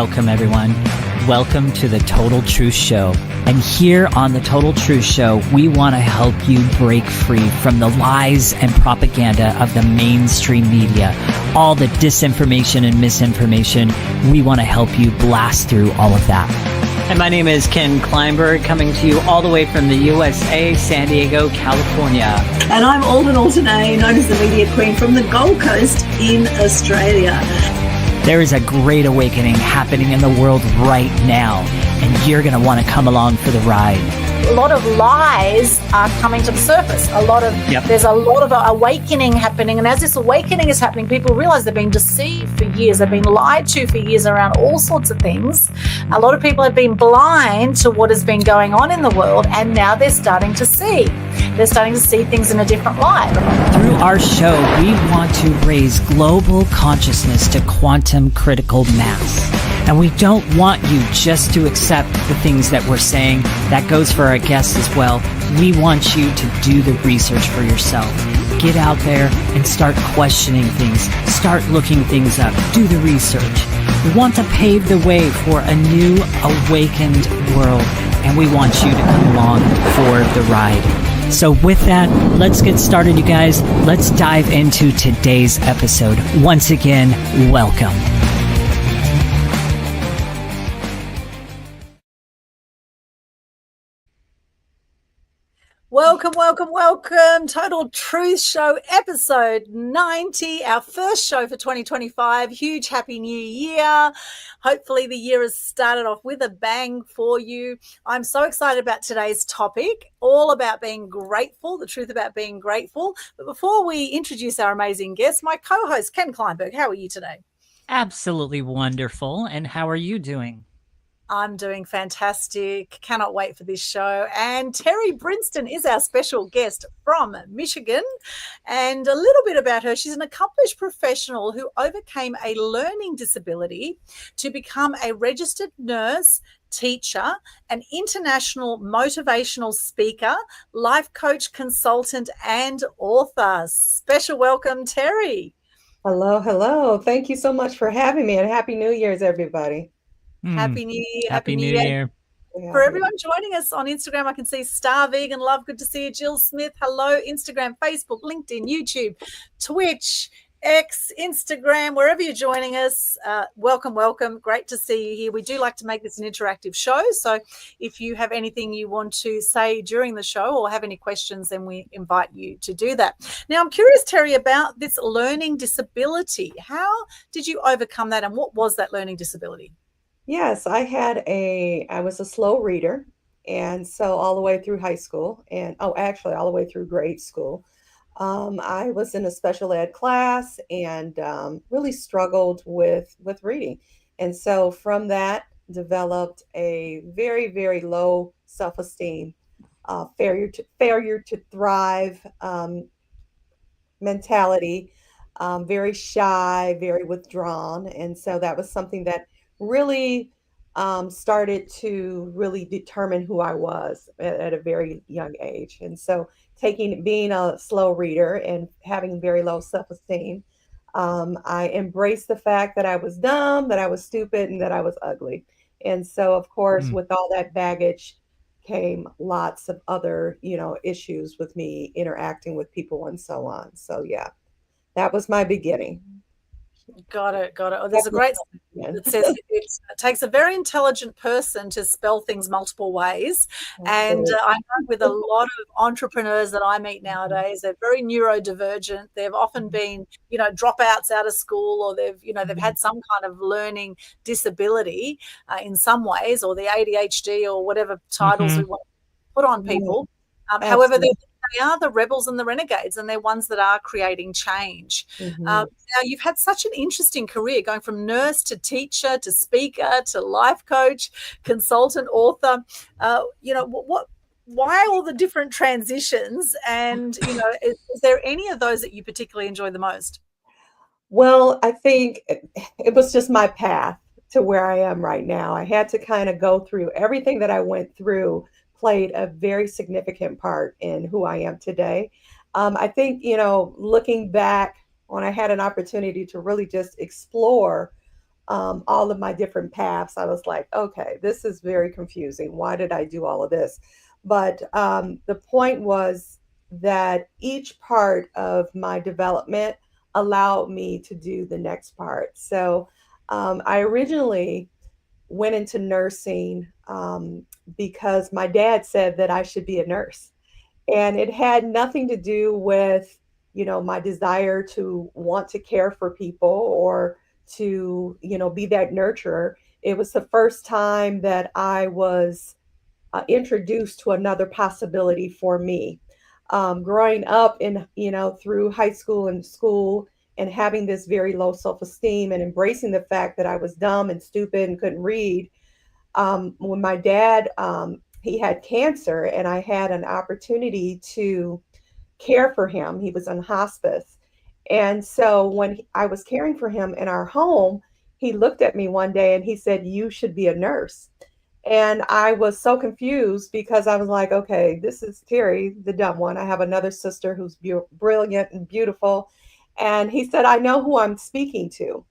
Welcome, everyone. Welcome to the Total Truth Show. And here on the Total Truth Show, we want to help you break free from the lies and propaganda of the mainstream media. All the disinformation and misinformation, we want to help you blast through all of that. And my name is Ken Kleinberg, coming to you all the way from the USA, San Diego, California. And I'm Aldwyn Altuney, known as the Media Queen from the Gold Coast in Australia. There is a great awakening happening in the world right now, and you're going to want to come along for the ride. A lot of lies are coming to the surface. There's a lot of awakening happening. And as this awakening is happening, people realize they've been deceived for years. They've been lied to for years around all sorts of things. A lot of people have been blind to what has been going on in the world, and now they're starting to see. They're starting to see things in a different light. Through our show, we want to raise global consciousness to quantum critical mass. And we don't want you just to accept the things that we're saying. That goes for our guests as well. We want you to do the research for yourself. Get out there and start questioning things. Start looking things up. Do the research. We want to pave the way for a new awakened world. And we want you to come along for the ride. So with that, let's get started, you guys. Let's dive into today's episode. Once again, welcome. Welcome, welcome, welcome. Total Truth Show, episode 90, our first show for 2025. Huge happy new year. Hopefully the year has started off with a bang for you. I'm so excited about today's topic, all about being grateful, the truth about being grateful. But before we introduce our amazing guest, my co-host, Ken Kleinberg, how are you today? Absolutely wonderful. And how are you doing? I'm doing fantastic. Cannot wait for this show. And Terri Brinston is our special guest from Michigan. And a little bit about her. She's an accomplished professional who overcame a learning disability to become a registered nurse, teacher, an international motivational speaker, life coach, consultant, and author. Special welcome, Terri. Hello, hello. Thank you so much for having me, and Happy New Year's, everybody. Happy New Year. Happy New Year. For everyone joining us on Instagram, I can see Star Vegan Love. Good to see you. Jill Smith. Hello. Instagram, Facebook, LinkedIn, YouTube, Twitch, X, Instagram, wherever you're joining us. Welcome, welcome. Great to see you here. We do like to make this an interactive show. So if you have anything you want to say during the show or have any questions, then we invite you to do that. Now, I'm curious, Terri, about this learning disability. How did you overcome that, and what was that learning disability? Yes, I was a slow reader. And so all the way through high school actually all the way through grade school, I was in a special ed class and really struggled with reading. And so from that developed a very, very low self-esteem, failure to thrive mentality, very shy, very withdrawn. And so that was something that really started to really determine who I was at a very young age. And so being a slow reader and having very low self-esteem, I embraced the fact that I was dumb, that I was stupid, and that I was ugly. And so, of course, with all that baggage came lots of other, issues with me interacting with people and so on. So, yeah, that was my beginning. Got it. Oh, there's a great that says it takes a very intelligent person to spell things multiple ways. And I know with a lot of entrepreneurs that I meet nowadays, they're very neurodivergent. They've often been, dropouts out of school, or they've had some kind of learning disability in some ways, or the ADHD or whatever titles we want to put on people. However, they are the rebels and the renegades, and they're ones that are creating change. Now, you've had such an interesting career, going from nurse to teacher to speaker to life coach, consultant, author. Why all the different transitions? And, is there any of those that you particularly enjoy the most? Well, I think it was just my path to where I am right now. I had to kind of go through everything that I went through, played a very significant part in who I am today. I think, looking back when I had an opportunity to really just explore all of my different paths, I was like, okay, this is very confusing. Why did I do all of this? But the point was that each part of my development allowed me to do the next part. So I originally went into nursing because my dad said that I should be a nurse. And it had nothing to do with, my desire to want to care for people or to, be that nurturer. It was the first time that I was introduced to another possibility for me. Growing up in, through high school and school and having this very low self-esteem and embracing the fact that I was dumb and stupid and couldn't read. When my dad, he had cancer and I had an opportunity to care for him. He was on hospice. And so when I was caring for him in our home, he looked at me one day and he said, "You should be a nurse." And I was so confused because I was like, okay, this is Terri, the dumb one. I have another sister who's brilliant and beautiful. And he said, "I know who I'm speaking to."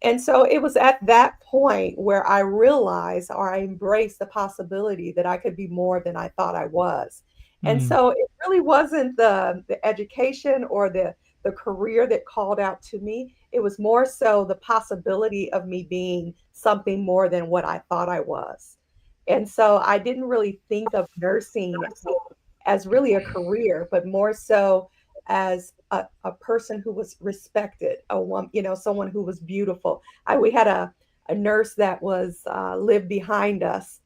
And so it was at that point where I realized or I embraced the possibility that I could be more than I thought I was. And so it really wasn't the education or the career that called out to me. It was more so the possibility of me being something more than what I thought I was. And so I didn't really think of nursing as really a career, but more so as a person who was respected, a one, someone who was beautiful. We had a nurse that was lived behind us,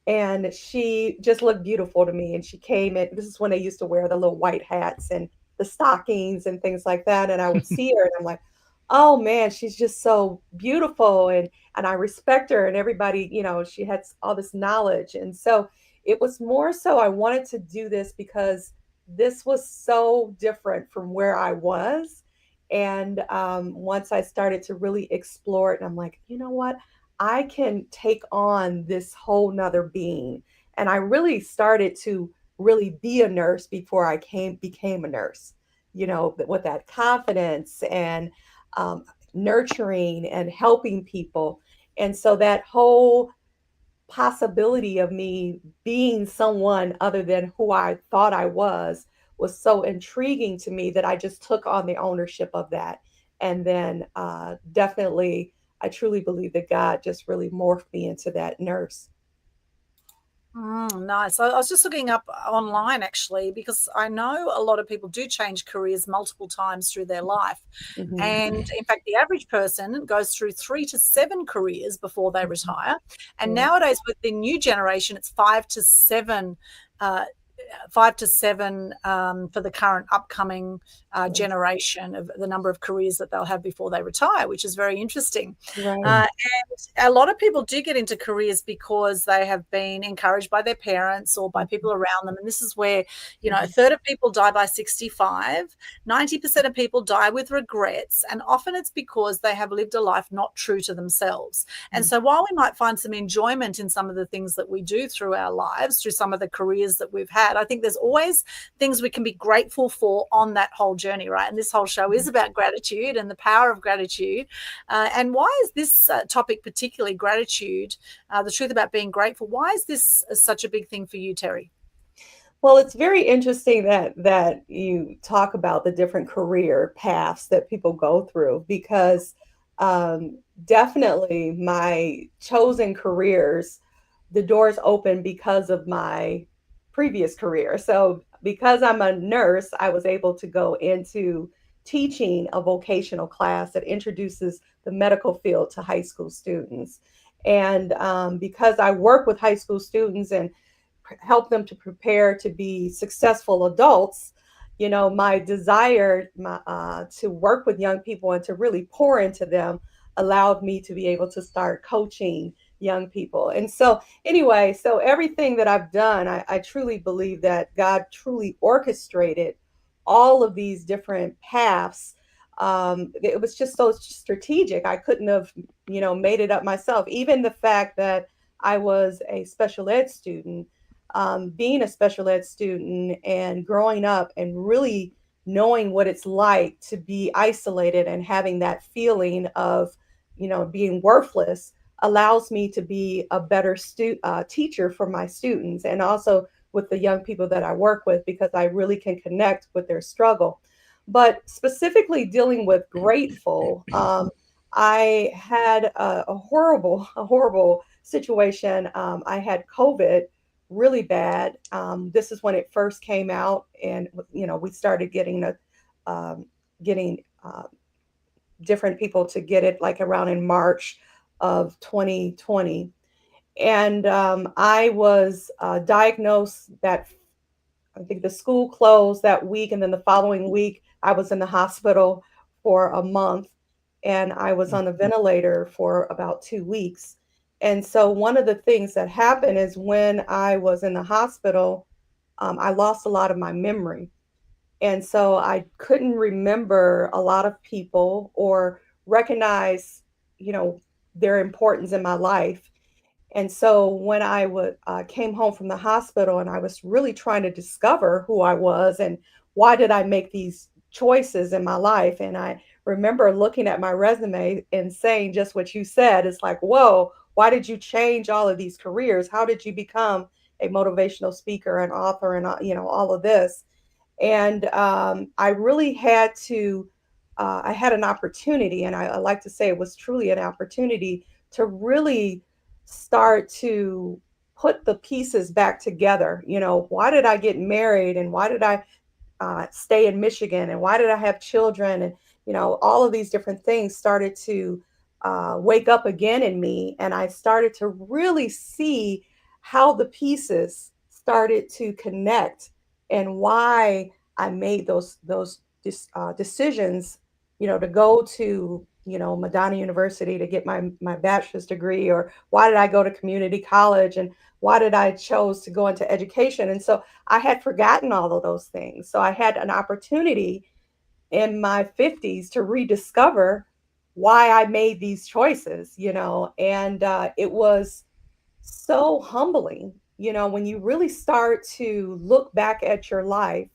and she just looked beautiful to me. And she came in. This is when they used to wear the little white hats and the stockings and things like that. And I would see her, and I'm like, oh man, she's just so beautiful, and I respect her. And everybody, she had all this knowledge, and so it was more so I wanted to do this because this was so different from where I was. And once I started to really explore it, and I'm like, you know what? I can take on this whole nother being. And I really started to really be a nurse before I became a nurse, with that confidence and nurturing and helping people. And so that whole possibility of me being someone other than who I thought I was so intriguing to me that I just took on the ownership of that. And then definitely, I truly believe that God just really morphed me into that nurse. Nice. I was just looking up online actually, because I know a lot of people do change careers multiple times through their life. Mhm. And in fact, the average person goes through 3 to 7 careers before they retire. And Yeah. nowadays, with the new generation, it's 5 to 7. 5 to 7 for the current upcoming generation of the number of careers that they'll have before they retire, which is very interesting. Right. And a lot of people do get into careers because they have been encouraged by their parents or by people around them. And this is where, a third of people die by 65, 90% of people die with regrets. And often it's because they have lived a life not true to themselves. And so while we might find some enjoyment in some of the things that we do through our lives, through some of the careers that we've had, I think there's always things we can be grateful for on that whole journey, right? And this whole show is about gratitude and the power of gratitude. And why is this topic, particularly gratitude, the truth about being grateful, why is this such a big thing for you, Terri? Well, it's very interesting that you talk about the different career paths that people go through because definitely my chosen careers, the doors open because of my previous career. So because I'm a nurse, I was able to go into teaching a vocational class that introduces the medical field to high school students. And because I work with high school students and help them to prepare to be successful adults, my desire to work with young people and to really pour into them allowed me to be able to start coaching young people. And so anyway, so everything that I've done, I truly believe that God truly orchestrated all of these different paths. It was just so strategic. I couldn't have, made it up myself. Even the fact that I was a special ed student, being a special ed student and growing up and really knowing what it's like to be isolated and having that feeling of being worthless allows me to be a better teacher for my students, and also with the young people that I work with, because I really can connect with their struggle. But specifically dealing with grateful, I had a horrible situation. I had COVID really bad. This is when it first came out, and we started getting different people to get it like around in March of 2020. And I was diagnosed that I think the school closed that week. And then the following week, I was in the hospital for a month, and I was on a ventilator for about 2 weeks. And so one of the things that happened is when I was in the hospital, I lost a lot of my memory. And so I couldn't remember a lot of people or recognize, their importance in my life. And so when I came home from the hospital, and I was really trying to discover who I was and why did I make these choices in my life. And I remember looking at my resume and saying just what you said. It's like, whoa, why did you change all of these careers? How did you become a motivational speaker, an author, and all of this? And I really had to, I had an opportunity, and I like to say it was truly an opportunity to really start to put the pieces back together. Why did I get married, and why did I stay in Michigan, and why did I have children? And, all of these different things started to wake up again in me. And I started to really see how the pieces started to connect, and why I made those decisions, to go to, Madonna University to get my bachelor's degree, or why did I go to community college, and why did I chose to go into education. And so I had forgotten all of those things. So I had an opportunity in my 50s to rediscover why I made these choices, and it was so humbling, when you really start to look back at your life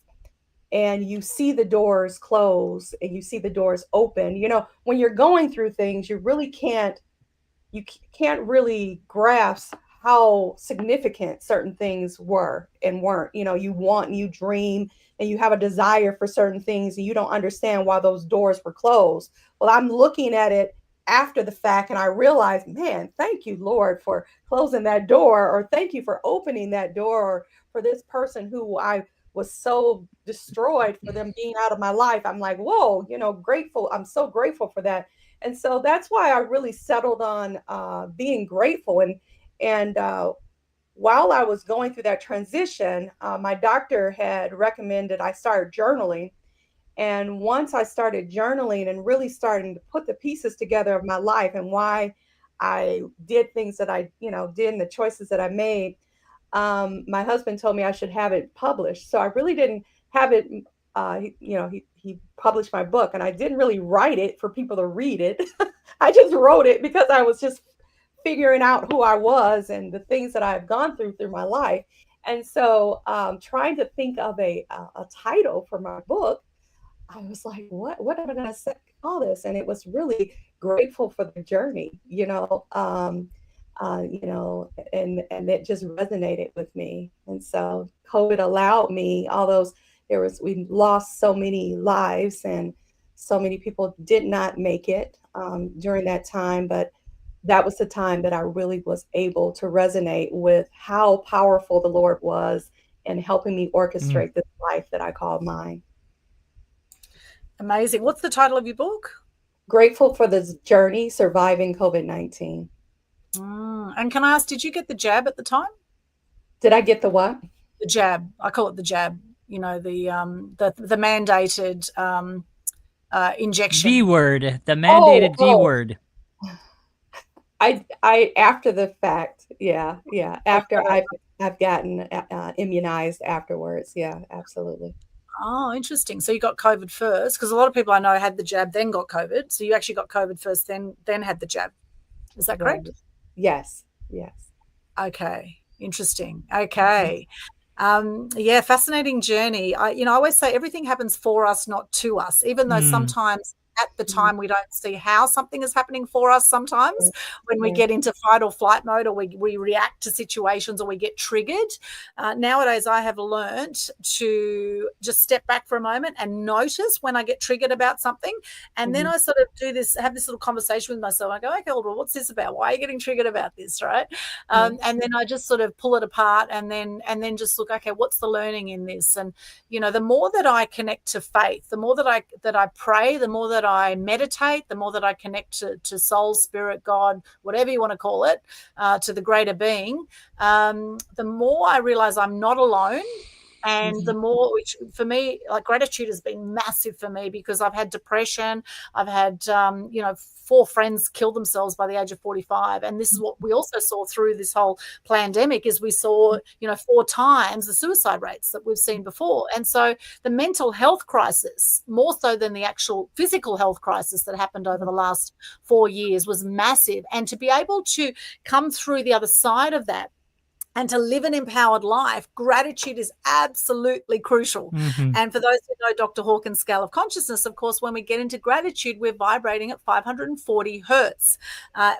and you see the doors close and you see the doors open. When you're going through things, you can't really grasp how significant certain things were and weren't. You dream, and you have a desire for certain things, and you don't understand why those doors were closed. Well, I'm looking at it after the fact, and I realize, man, thank you, Lord, for closing that door, or thank you for opening that door, or for this person who I was so destroyed for them being out of my life. I'm like, whoa, grateful. I'm so grateful for that. And so that's why I really settled on being grateful. And while I was going through that transition, my doctor had recommended I start journaling. And once I started journaling and really starting to put the pieces together of my life and why I did things that I, did, and the choices that I made, my husband told me I should have it published. So I really didn't have it. He published my book, and I didn't really write it for people to read it. I just wrote it because I was just figuring out who I was and the things that I've gone through my life. And so trying to think of a title for my book, I was like, what am I going to call this? And it was really Grateful for the Journey, and it just resonated with me. And so COVID allowed me we lost so many lives, and so many people did not make it during that time. But that was the time that I really was able to resonate with how powerful the Lord was in helping me orchestrate this life that I call mine. Amazing. What's the title of your book? Grateful for the Journey, Surviving COVID-19. And can I ask, did you get the jab at the time? Did I get the what? The jab. I call it the jab. The mandated injection. V word, the mandated V word. I after the fact, yeah. After I've gotten immunized afterwards, yeah, absolutely. Oh, interesting. So you got COVID first, because a lot of people I know had the jab, then got COVID. So you actually got COVID first, then had the jab. Is that correct? Yes. Okay, interesting. Okay. Fascinating journey. I always say everything happens for us, not to us, even though sometimes at the time we don't see how something is happening for us sometimes when we get into fight or flight mode, or we react to situations, or we get triggered. Nowadays, I have learned to just step back for a moment and notice when I get triggered about something. And then I sort of have this little conversation with myself. I go, okay, well, what's this about? Why are you getting triggered about this, right? And then I just sort of pull it apart and then just look, okay, what's the learning in this? And, the more that I connect to faith, the more that I pray, the more that I meditate, the more that I connect to soul, spirit, God, whatever you want to call it, to the greater being, the more I realize I'm not alone. And the more, which for me, like, gratitude has been massive for me, because I've had depression. I've had, 4 friends kill themselves by the age of 45. And this is what we also saw through this whole pandemic, is we saw, 4 times the suicide rates that we've seen before. And so the mental health crisis, more so than the actual physical health crisis that happened over the last 4 years, was massive. And to be able to come through the other side of that and to live an empowered life, gratitude is absolutely crucial. And for those who know Dr. Hawkins' scale of consciousness, of course, when we get into gratitude, we're vibrating at 540 hertz,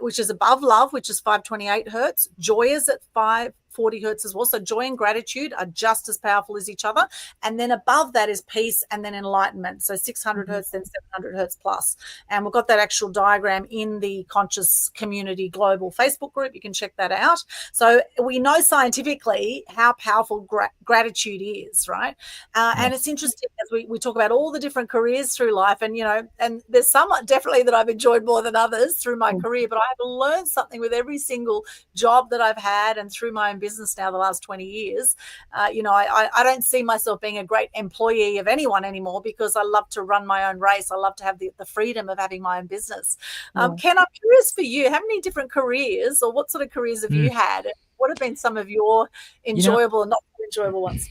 which is above love, which is 528 hertz. Joy is at 540 hertz as well. So joy and gratitude are just as powerful as each other. And then above that is peace and then enlightenment. So 600 hertz, then 700 hertz plus. And we've got that actual diagram in the Conscious Community Global Facebook group. You can check that out. So we know scientifically how powerful gratitude is, right? And it's interesting as we talk about all the different careers through life, and and there's some definitely that I've enjoyed more than others through my career, but I've learned something with every single job that I've had, and through my own business now the last 20 years. I don't see myself being a great employee of anyone anymore, because I love to run my own race. I love to have the freedom of having my own business. Ken, I'm curious for you, how many different careers, or what sort of careers have you had? What have been some of your enjoyable and not enjoyable ones?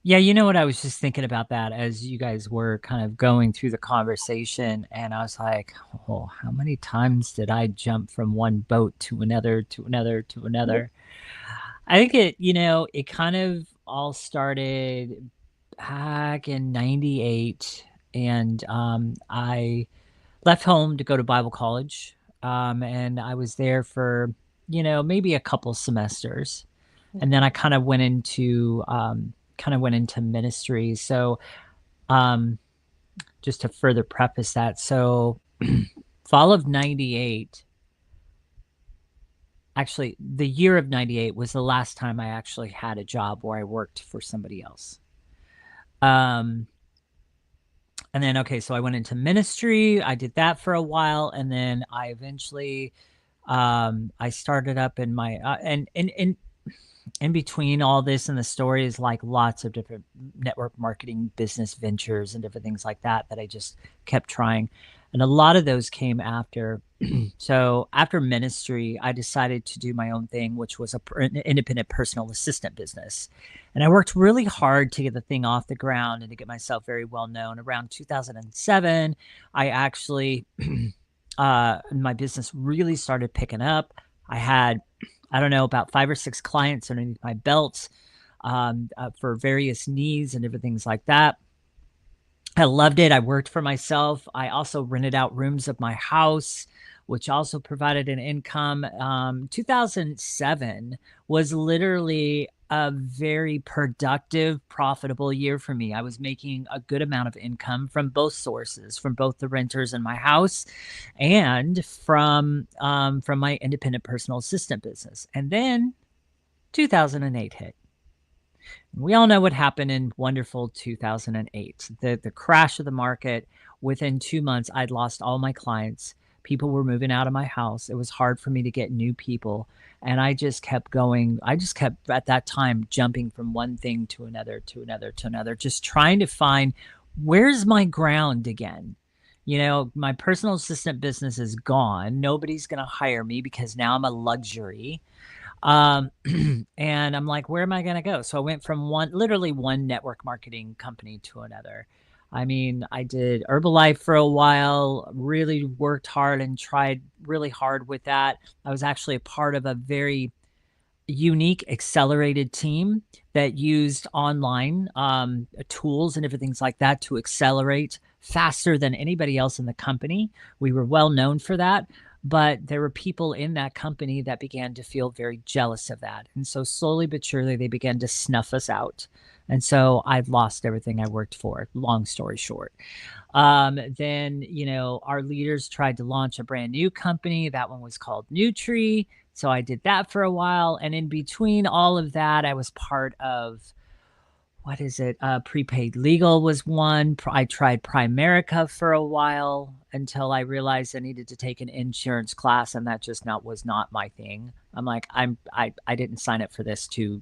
Yeah, what I was just thinking about that as you guys were kind of going through the conversation, and I was like, oh, how many times did I jump from one boat to another, to another, to another? I think it kind of all started back in 98, and I left home to go to Bible college, and I was there for maybe a couple semesters, and then I kind of went into ministry. So just to further preface that, so fall of 98, actually the year of 98 was the last time I actually had a job where I worked for somebody else. And then, so I went into ministry. I did that for a while, and then I eventually I started up in my and in between all this and the story is like lots of different network marketing business ventures and different things like that I just kept trying. And a lot of those came after. So after ministry, I decided to do my own thing, which was an independent personal assistant business. And I worked really hard to get the thing off the ground and to get myself very well known. Around 2007, I actually, my business really started picking up. I had, about 5 or 6 clients underneath my belt for various needs and different things like that. I loved it. I worked for myself. I also rented out rooms of my house, which also provided an income. 2007 was literally a very productive, profitable year for me. I was making a good amount of income from both sources, from both the renters in my house and from my independent personal assistant business. And then 2008 hit. We all know what happened in wonderful 2008, the crash of the market. Within 2 months, I'd lost all my clients. People were moving out of my house. It was hard for me to get new people. And I just kept going. I just kept at that time jumping from one thing to another, to another, to another, just trying to find where's my ground again. My personal assistant business is gone. Nobody's going to hire me because now I'm a luxury. And I'm like, where am I going to go? So I went from literally one network marketing company to another. I mean, I did Herbalife for a while, really worked hard and tried really hard with that. I was actually a part of a very unique accelerated team that used online tools and different things like that to accelerate faster than anybody else in the company. We were well known for that. But there were people in that company that began to feel very jealous of that. And so slowly but surely, they began to snuff us out. And so I've lost everything I worked for, long story short. Then, our leaders tried to launch a brand new company. That one was called Nutri. So I did that for a while. And in between all of that, I was part of, what is it? Prepaid Legal was one. I tried Primerica for a while until I realized I needed to take an insurance class, and that just was not my thing. I'm like, I didn't sign up for this to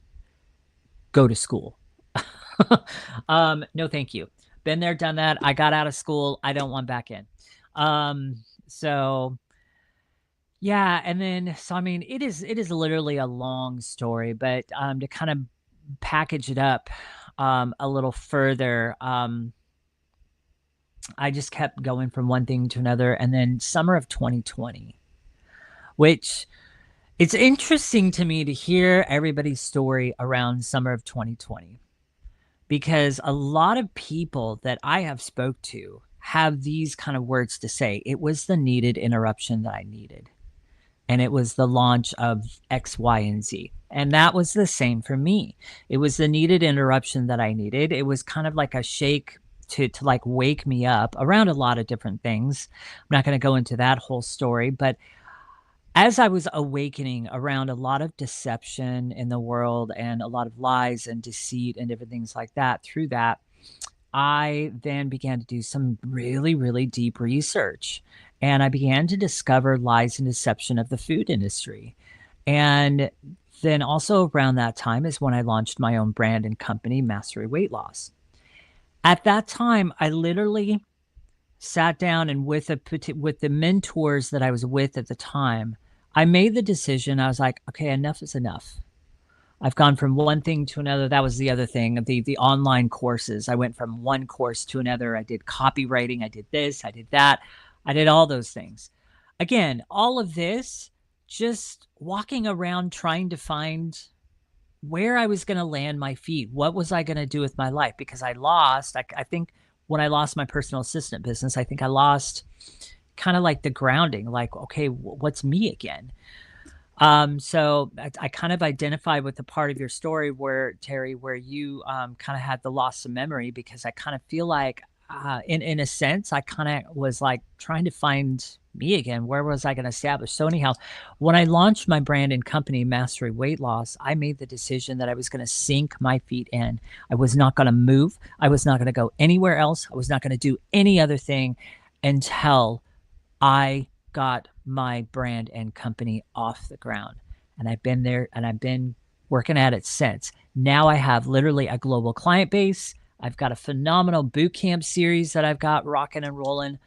go to school. No, thank you. Been there, done that. I got out of school. I don't want back in. So yeah. And then, so, I mean, it is literally a long story, but, to kind of package it up, a little further, I just kept going from one thing to another. And then summer of 2020, which it's interesting to me to hear everybody's story around summer of 2020, because a lot of people that I have spoke to have these kind of words to say. It was the needed interruption that I needed. And it was the launch of X, Y, and Z. And that was the same for me. It was the needed interruption that I needed. It was kind of like a shake to like wake me up around a lot of different things. I'm not going to go into that whole story, but as I was awakening around a lot of deception in the world and a lot of lies and deceit and different things like that, through that, I then began to do some really, really deep research. And I began to discover lies and deception of the food industry. And then also around that time is when I launched my own brand and company, Mastery Weight Loss. At that time, I literally sat down and with the mentors that I was with at the time, I made the decision. I was like, okay, enough is enough. I've gone from one thing to another. That was the other thing, the online courses. I went from one course to another. I did copywriting. I did this. I did that. I did all those things. Again, all of this, just walking around trying to find where I was going to land my feet. What was I going to do with my life? Because I lost, I think when I lost my personal assistant business, I think I lost kind of like the grounding, like, okay, what's me again? So I kind of identified with the part of your story where, Terri, where you kind of had the loss of memory, because I kind of feel like in a sense, I kind of was like trying to find me again. Where was I going to establish? So anyhow, when I launched my brand and company, Mastery Weight Loss, I made the decision that I was going to sink my feet in. I was not going to move. I was not going to go anywhere else. I was not going to do any other thing until I got my brand and company off the ground. And I've been there and I've been working at it since. Now I have literally a global client base. I've got a phenomenal boot camp series that I've got rocking and rolling.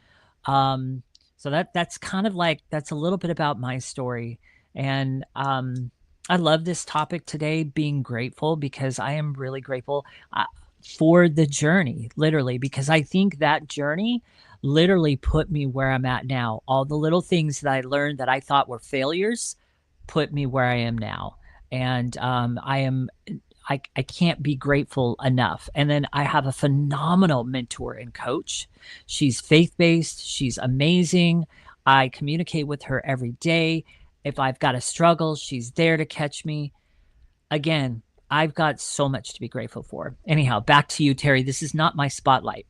So that's kind of like, that's a little bit about my story. And I love this topic today, being grateful, because I am really grateful for the journey, literally, because I think that journey literally put me where I'm at now. All the little things that I learned that I thought were failures put me where I am now. And I can't be grateful enough. And then I have a phenomenal mentor and coach. She's faith-based. She's amazing. I communicate with her every day. If I've got a struggle, she's there to catch me. Again, I've got so much to be grateful for. Anyhow, back to you, Terri. This is not my spotlight.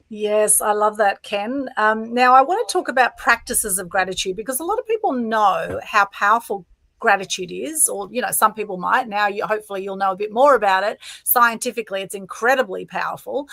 Yes, I love that, Ken. Now, I want to talk about practices of gratitude, because a lot of people know how powerful gratitude is, or some people might. Now hopefully you'll know a bit more about it. Scientifically, it's incredibly powerful,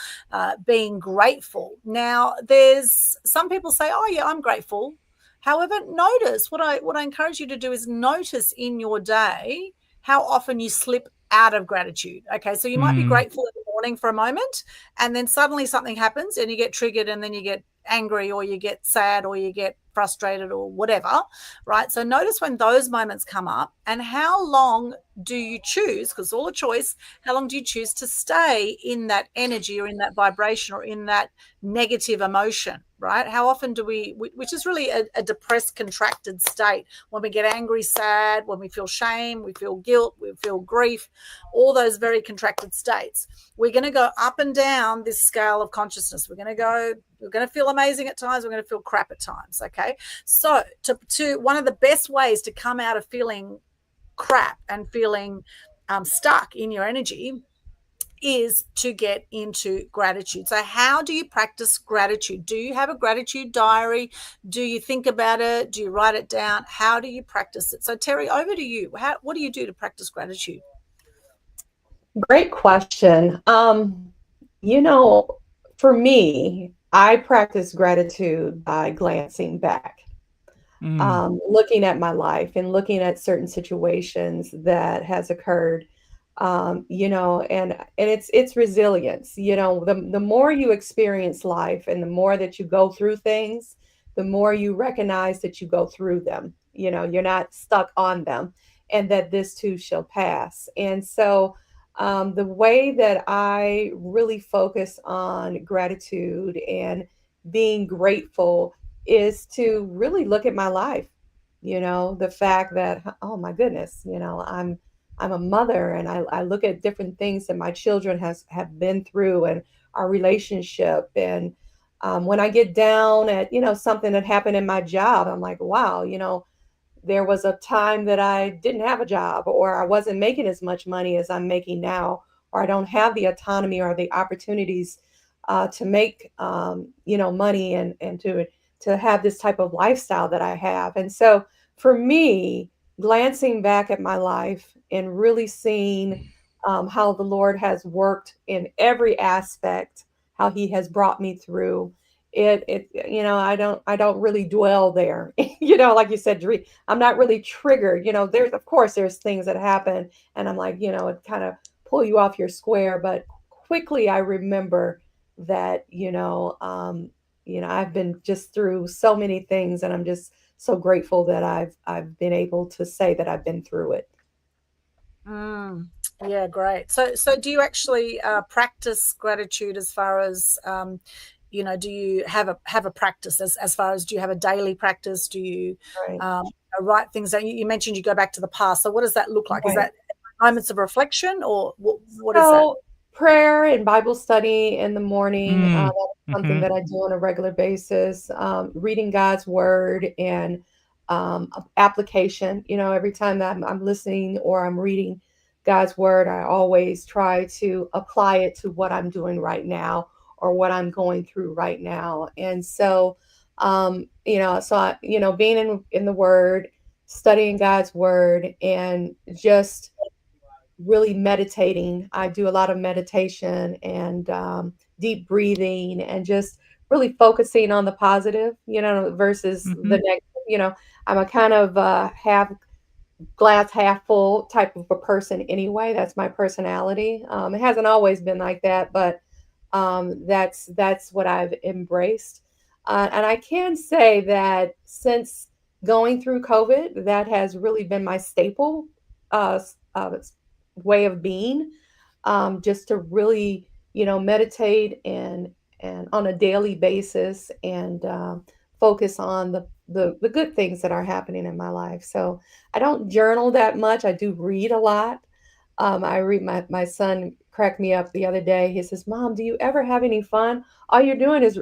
being grateful. Now, there's some people say, oh yeah, I'm grateful. However, notice what I encourage you to do is notice in your day how often you slip out of gratitude. Okay, so you might be grateful in the morning for a moment, and then suddenly something happens and you get triggered, and then you get angry, or you get sad, or you get frustrated, or whatever, right? So notice when those moments come up, and how long do you choose, because it's all a choice, how long do you choose to stay in that energy, or in that vibration, or in that negative emotion? right? How often do we which is really a depressed, contracted state, when we get angry, sad, when we feel shame, we feel guilt, we feel grief, all those very contracted states. We're going to go up and down this scale of consciousness. We're going to feel amazing at times. We're going to feel crap at times. Okay. So to one of the best ways to come out of feeling crap and feeling stuck in your energy is to get into gratitude. So how do you practice gratitude? Do you have a gratitude diary? Do you think about it? Do you write it down? How do you practice it? So Terri, over to you. What do you do to practice gratitude? Great question. For me, I practice gratitude by glancing back, looking at my life and looking at certain situations that has occurred. And it's resilience. The more you experience life and the more that you go through things, the more you recognize that you go through them. You're not stuck on them, and that this too shall pass. And so the way that I really focus on gratitude and being grateful is to really look at my life. The fact that, oh my goodness, I'm a mother, and I look at different things that my children have been through, and our relationship. And when I get down at, something that happened in my job, I'm like, wow, there was a time that I didn't have a job, or I wasn't making as much money as I'm making now, or I don't have the autonomy or the opportunities to make, money and to have this type of lifestyle that I have. And so for me, glancing back at my life and really seeing how the Lord has worked in every aspect, how he has brought me through I don't really dwell there. Like you said, I'm not really triggered. There's things that happen and I'm like, it kind of pull you off your square, but quickly I remember that, I've been just through so many things, and I'm just so grateful that I've been able to say that I've been through it. Yeah, great. So do you actually practice gratitude as far as do you have a practice as far as, do you have a daily practice? Do you write things down? You mentioned you go back to the past. So what does that look like? Right. Is that moments of reflection, or what is that? Prayer and Bible study in the morning. That's something that I do on a regular basis. Reading God's word and application. Every time that I'm listening or I'm reading God's word, I always try to apply it to what I'm doing right now or what I'm going through right now. And so, being in the word, studying God's word, and just really meditating. I do a lot of meditation and deep breathing, and just really focusing on the positive, versus the negative. I'm a kind of half glass half full type of a person anyway. That's my personality. It hasn't always been like that, but that's what I've embraced. And I can say that since going through COVID, that has really been my staple way of being, just to really, meditate and on a daily basis, and focus on the good things that are happening in my life. So I don't journal that much. I do read a lot. I read. My son cracked me up the other day. He says, "Mom, do you ever have any fun? All you do is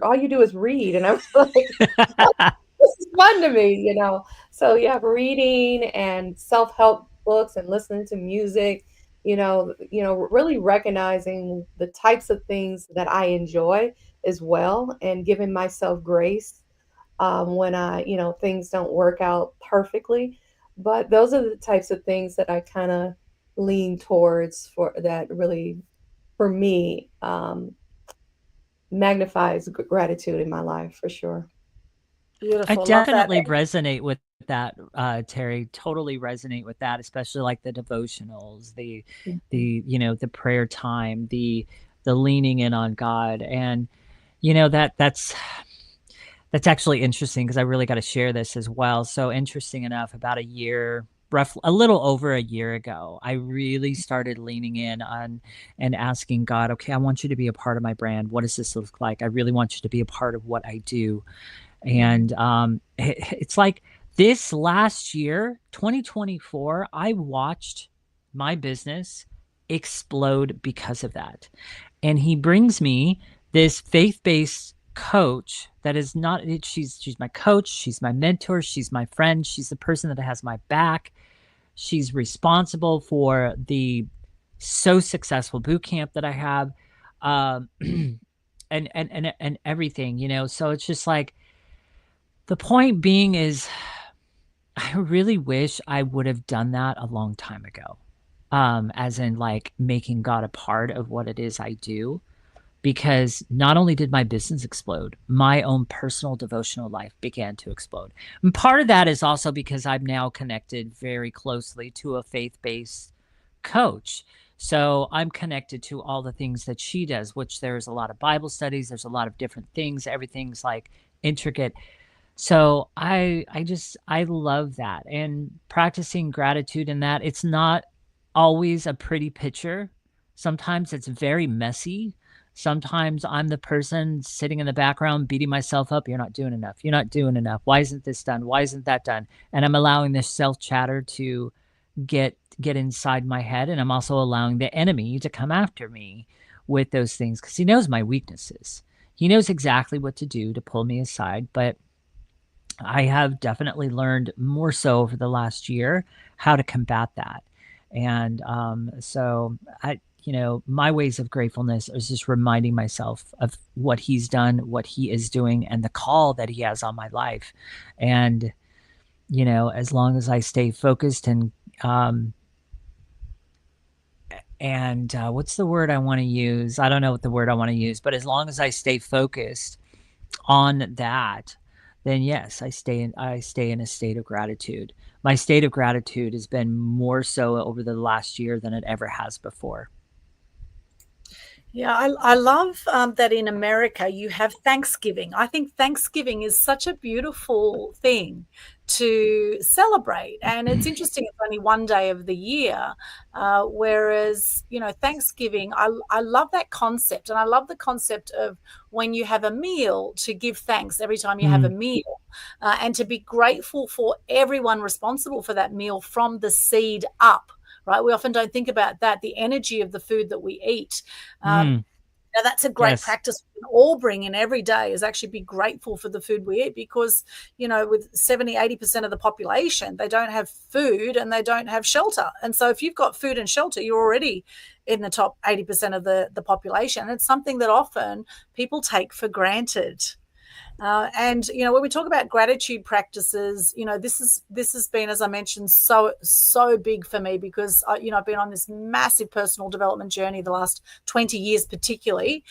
read." And I was like, "This is fun to me," So yeah, reading and self-help books and listening to music. Really recognizing the types of things that I enjoy as well, and giving myself grace when things don't work out perfectly. But those are the types of things that I kind of lean towards, for that really, for me, magnifies gratitude in my life, for sure. Beautiful. I definitely resonate with that, Terri. Totally resonate with that, especially like the devotionals, the prayer time, the leaning in on God. And that's actually interesting, because I really got to share this as well. So interesting enough, about a year a little over a year ago, I really started leaning in on and asking God, okay, I want you to be a part of my brand. What does this look like? I really want you to be a part of what I do. And it's like this last year, 2024, I watched my business explode because of that. And he brings me this faith-based coach that is not, she's my coach, she's my mentor, she's my friend, she's the person that has my back. She's responsible for the so successful boot camp that I have, and everything, So it's just like, the point being is, I really wish I would have done that a long time ago. As in like making God a part of what it is I do. Because not only did my business explode, my own personal devotional life began to explode. And part of that is also because I'm now connected very closely to a faith-based coach. So I'm connected to all the things that she does, which there's a lot of Bible studies, there's a lot of different things, everything's like intricate. So I love that, and practicing gratitude in that. It's not always a pretty picture. Sometimes it's very messy. Sometimes I'm the person sitting in the background beating myself up. You're not doing enough. You're not doing enough. Why isn't this done? Why isn't that done? And I'm allowing this self chatter to get inside my head, and I'm also allowing the enemy to come after me with those things, because he knows my weaknesses. He knows exactly what to do to pull me aside, but I have definitely learned more so over the last year how to combat that. And so my ways of gratefulness is just reminding myself of what he's done, what he is doing, and the call that he has on my life. And, as long as I stay focused and what's the word I want to use? I don't know what the word I want to use, but as long as I stay focused on that, then yes, I stay in a state of gratitude. My state of gratitude has been more so over the last year than it ever has before. Yeah, I love that in America you have Thanksgiving. I think Thanksgiving is such a beautiful thing to celebrate. And it's interesting, it's only one day of the year, whereas, Thanksgiving, I love that concept. And I love the concept of when you have a meal to give thanks every time you have a meal, and to be grateful for everyone responsible for that meal from the seed up. Right? We often don't think about that, the energy of the food that we eat. Now, that's a great practice we can all bring in every day, is actually be grateful for the food we eat, because, with 70, 80% of the population, they don't have food and they don't have shelter. And so if you've got food and shelter, you're already in the top 80% of the population. It's something that often people take for granted. And when we talk about gratitude practices, this has been, as I mentioned, so big for me, because I've been on this massive personal development journey the last 20 years, particularly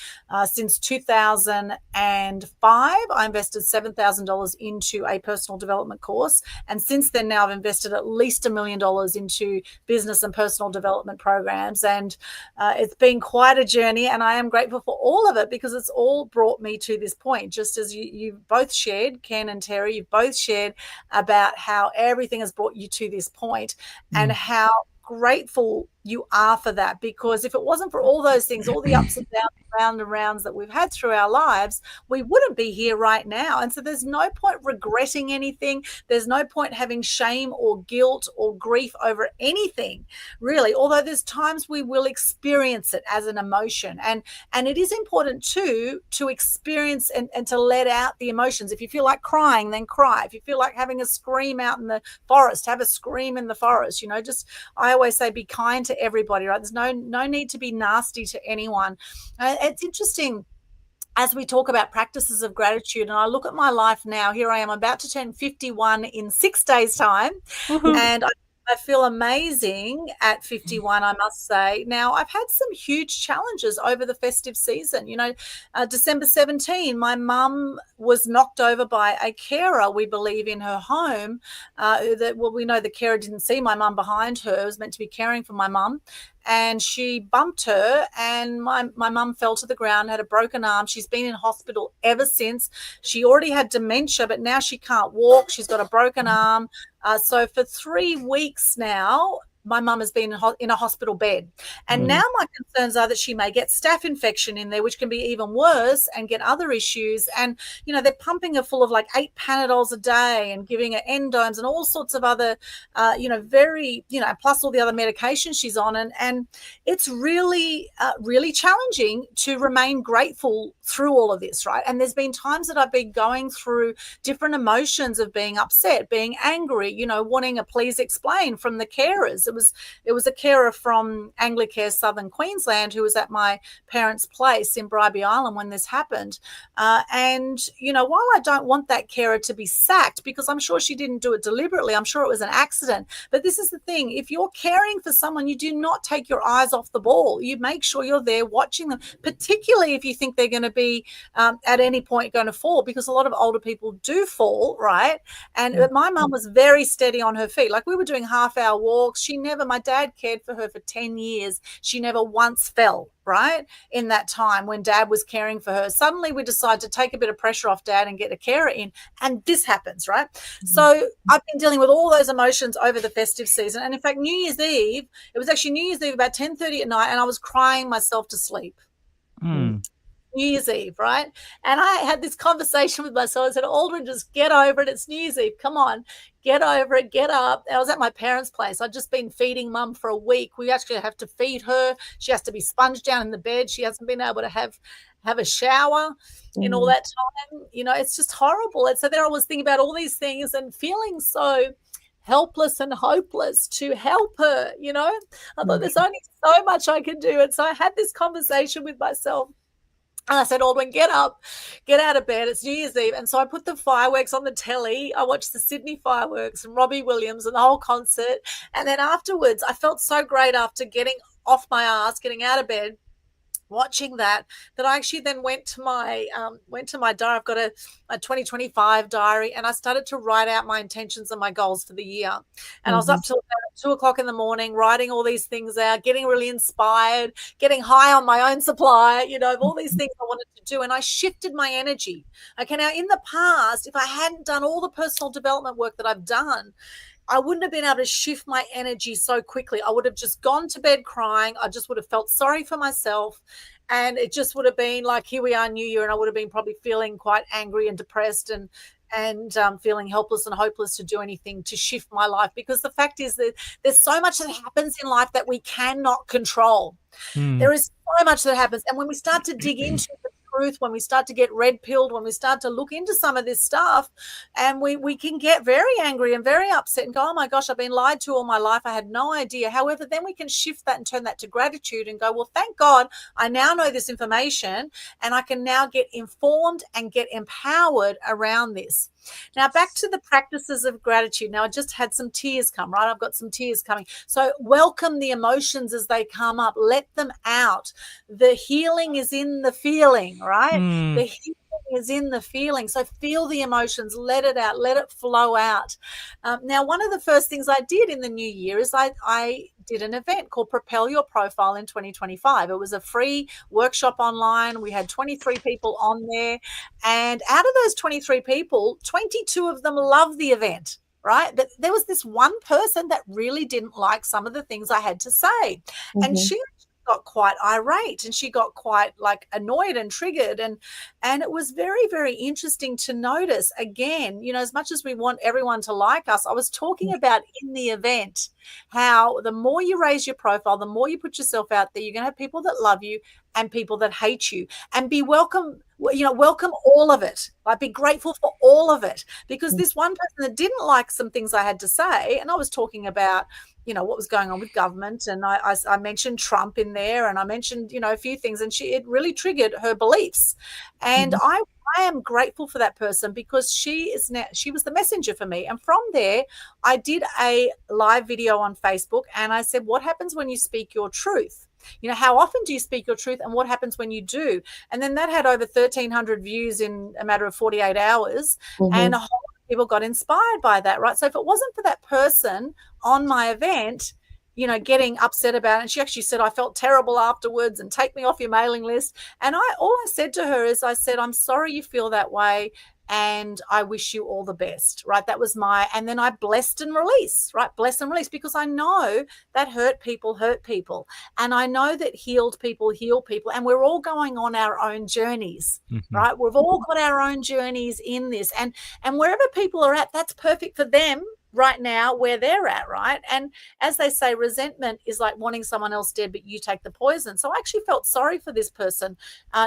since 2005. I invested $7,000 into a personal development course, and since then now I've invested at least $1 million into business and personal development programs, and it's been quite a journey, and I am grateful for all of it, because it's all brought me to this point. Just as you've both shared, Ken and Terri, you've both shared about how everything has brought you to this point, and how grateful you are for that, because if it wasn't for all those things, all the ups and downs, round and rounds that we've had through our lives, we wouldn't be here right now. And so there's no point regretting anything. There's no point having shame or guilt or grief over anything, really, although there's times we will experience it as an emotion. And it is important too to experience and to let out the emotions. If you feel like crying, then cry. If you feel like having a scream out in the forest, have a scream in the forest. I always say, be kind to everybody, right? There's no need to be nasty to anyone. It's interesting as we talk about practices of gratitude, and I look at my life now. Here I am, about to turn 51 in 6 days' time, and I feel amazing at 51, I must say. Now, I've had some huge challenges over the festive season. December 17, my mum was knocked over by a carer, we believe, in her home. We know the carer didn't see my mum behind her. It was meant to be caring for my mum. And she bumped her, and my mum fell to the ground, had a broken arm. She's been in hospital ever since. She already had dementia, but now she can't walk. She's got a broken arm. So for 3 weeks now, my mum has been in a hospital bed. And now my concerns are that she may get staph infection in there, which can be even worse, and get other issues. And, they're pumping her full of like 8 Panadols a day and giving her endomes and all sorts of other, very, plus all the other medications she's on. And it's really, really challenging to remain grateful through all of this, right? And there's been times that I've been going through different emotions of being upset, being angry, wanting a please explain from the carers. It was a carer from Anglicare Southern Queensland who was at my parents' place in Bribie Island when this happened. And, while I don't want that carer to be sacked, because I'm sure she didn't do it deliberately, I'm sure it was an accident. But this is the thing. If you're caring for someone, you do not take your eyes off the ball. You make sure you're there watching them, particularly if you think they're going to be at any point going to fall, because a lot of older people do fall, right? And my mum was very steady on her feet. Like, we were doing half-hour walks. My dad cared for her for 10 years. She never once fell, right? In that time when dad was caring for her. Suddenly we decide to take a bit of pressure off dad and get a carer in. And this happens, right? So I've been dealing with all those emotions over the festive season. And in fact, New Year's Eve, it was actually New Year's Eve about 10:30 at night, and I was crying myself to sleep. New Year's Eve, right? And I had this conversation with myself. I said, Aldwyn, just get over it. It's New Year's Eve. Come on, get over it, get up. I was at my parents' place. I'd just been feeding mum for a week. We actually have to feed her. She has to be sponged down in the bed. She hasn't been able to have a shower in all that time. It's just horrible. And so there I was thinking about all these things and feeling so helpless and hopeless to help her, I thought there's only so much I can do. And so I had this conversation with myself. And I said, Aldwyn, get up, get out of bed. It's New Year's Eve. And so I put the fireworks on the telly. I watched the Sydney fireworks and Robbie Williams and the whole concert. And then afterwards, I felt so great after getting off my ass, getting out of bed, watching that I actually then went to my diary. I've got a 2025 diary, and I started to write out my intentions and my goals for the year. And I was up till about 2:00 in the morning writing all these things out, getting really inspired, getting high on my own supply, of all these things I wanted to do. And I shifted my energy. Okay, now in the past, if I hadn't done all the personal development work that I've done, I wouldn't have been able to shift my energy so quickly. I would have just gone to bed crying. I just would have felt sorry for myself. And it just would have been like, here we are, New Year. And I would have been probably feeling quite angry and depressed and feeling helpless and hopeless to do anything to shift my life. Because the fact is that there's so much that happens in life that we cannot control. There is so much that happens. And when we start to dig into the truth, when we start to get red pilled, when we start to look into some of this stuff, and we can get very angry and very upset and go, oh my gosh, I've been lied to all my life. I had no idea. However, then we can shift that and turn that to gratitude and go, well, thank God I now know this information, and I can now get informed and get empowered around this. Now, back to the practices of gratitude. Now, I just had some tears come, right? I've got some tears coming. So welcome the emotions as they come up. Let them out. The healing is in the feeling, right? The healing is in the feeling. So feel the emotions, let it out, let it flow out. Now, one of the first things I did in the new year is I did an event called Propel Your Profile in 2025. It was a free workshop online. We had 23 people on there. And out of those 23 people, 22 of them loved the event, right? But there was this one person that really didn't like some of the things I had to say. And she got quite irate and she got quite like annoyed and triggered. And it was very, very interesting to notice again, as much as we want everyone to like us, I was talking about in the event how the more you raise your profile, the more you put yourself out there, you're going to have people that love you and people that hate you, and be welcome all of it. Like, be grateful for all of it, because this one person that didn't like some things I had to say, and I was talking about, what was going on with government, and I mentioned Trump in there, and I mentioned, a few things, and it really triggered her beliefs. And I am grateful for that person, because she was the messenger for me. And from there, I did a live video on Facebook, and I said, what happens when you speak your truth? How often do you speak your truth, and what happens when you do? And then that had over 1,300 views in a matter of 48 hours. And a whole lot of people got inspired by that, right? So if it wasn't for that person on my event, getting upset about it, and she actually said, I felt terrible afterwards and take me off your mailing list. And all I said to her is, I said, I'm sorry you feel that way. and I wish you all the best, right? That was and then I blessed and release, right? Bless and release, because I know that hurt people. And I know that healed people heal people. And we're all going on our own journeys, right? We've all got our own journeys in this. And wherever people are at, that's perfect for them right now where they're at, right? And as they say, resentment is like wanting someone else dead, but you take the poison. So I actually felt sorry for this person.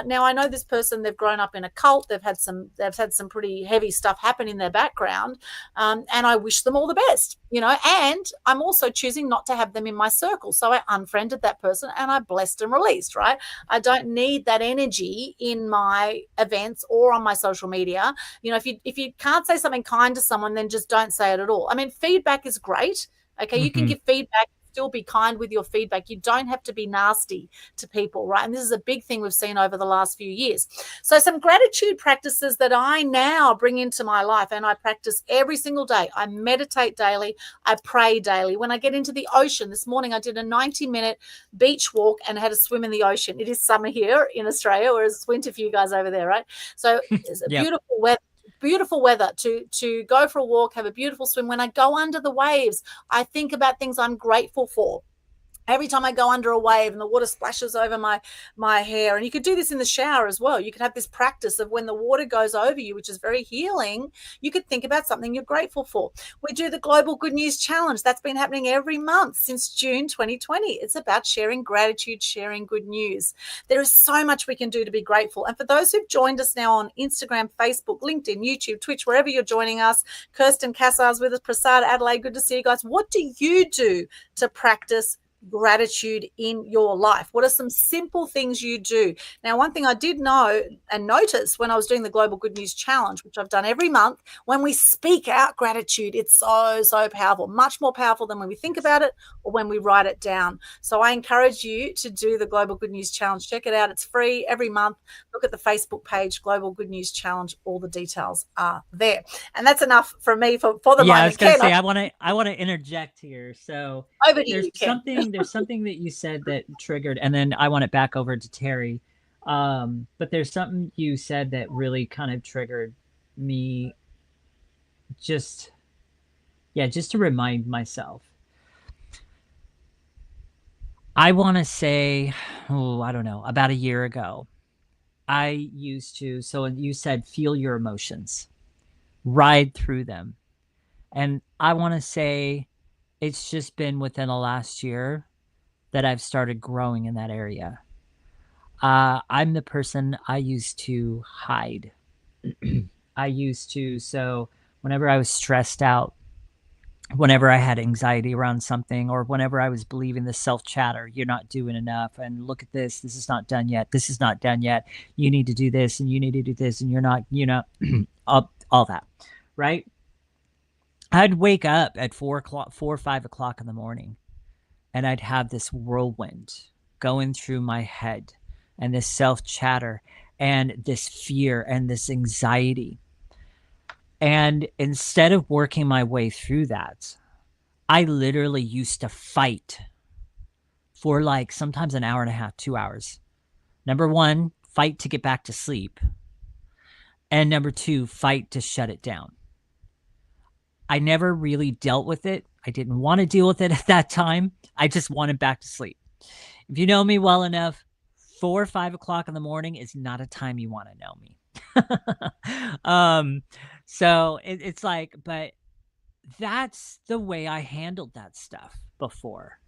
Now I know this person, they've grown up in a cult. They've had some pretty heavy stuff happen in their background. And I wish them all the best, and I'm also choosing not to have them in my circle. So I unfriended that person and I blessed and released, right? I don't need that energy in my events or on my social media. If you can't say something kind to someone, then just don't say it at all. I mean, feedback is great. Okay. You can give feedback, still be kind with your feedback. You don't have to be nasty to people, right? And this is a big thing we've seen over the last few years. So some gratitude practices that I now bring into my life, and I practice every single day. I meditate daily. I pray daily. When I get into the ocean, this morning I did a 90-minute beach walk and had a swim in the ocean. It is summer here in Australia, whereas it's winter for you guys over there, right? So it's a beautiful weather to go for a walk, have a beautiful swim. When I go under the waves, I think about things I'm grateful for. Every time I go under a wave and the water splashes over my hair, and you could do this in the shower as well. You could have this practice of when the water goes over you, which is very healing, you could think about something you're grateful for. We do the Global Good News Challenge. That's been happening every month since June 2020. It's about sharing gratitude, sharing good news. There is so much we can do to be grateful. And for those who've joined us now on Instagram, Facebook, LinkedIn, YouTube, Twitch, wherever you're joining us, Kirsten Cassar's with us, Prasad, Adelaide, good to see you guys. What do you do to practice gratitude in your life? What are some simple things you do? Now, one thing I did know and notice when I was doing the Global Good News Challenge, which I've done every month, when we speak out gratitude, it's so powerful, much more powerful than when we think about it or when we write it down. So I encourage you to do the Global Good News Challenge. Check it out. It's free every month. Look at the Facebook page, Global Good News Challenge. All the details are there. And that's enough from me for the moment. I was going to say, I want to interject here. So over to you, Ken. There's something that you said that triggered, and then I want it back over to Terri. But there's something you said that really kind of triggered me. Just to remind myself. I want to say, I don't know, about a year ago, I used to, so you said, feel your emotions, ride through them. And I want to say it's just been within the last year that I've started growing in that area. I'm the person I used to hide. So whenever I was stressed out, whenever I had anxiety around something, or whenever I was believing the self-chatter, you're not doing enough, and look at this is not done yet, this is not done yet, you need to do this, and you need to do this, and you're not, all that, right? I'd wake up at 4 or 5 o'clock in the morning, and I'd have this whirlwind going through my head, and this self-chatter, and this fear, and this anxiety. And instead of working my way through that, I literally used to fight for like sometimes an hour and a half, 2 hours. Number one, fight to get back to sleep. And number two, fight to shut it down. I never really dealt with it. I didn't want to deal with it at that time. I just wanted back to sleep. If you know me well enough, 4 or 5 o'clock in the morning is not a time you want to know me. So it's like, but that's the way I handled that stuff before.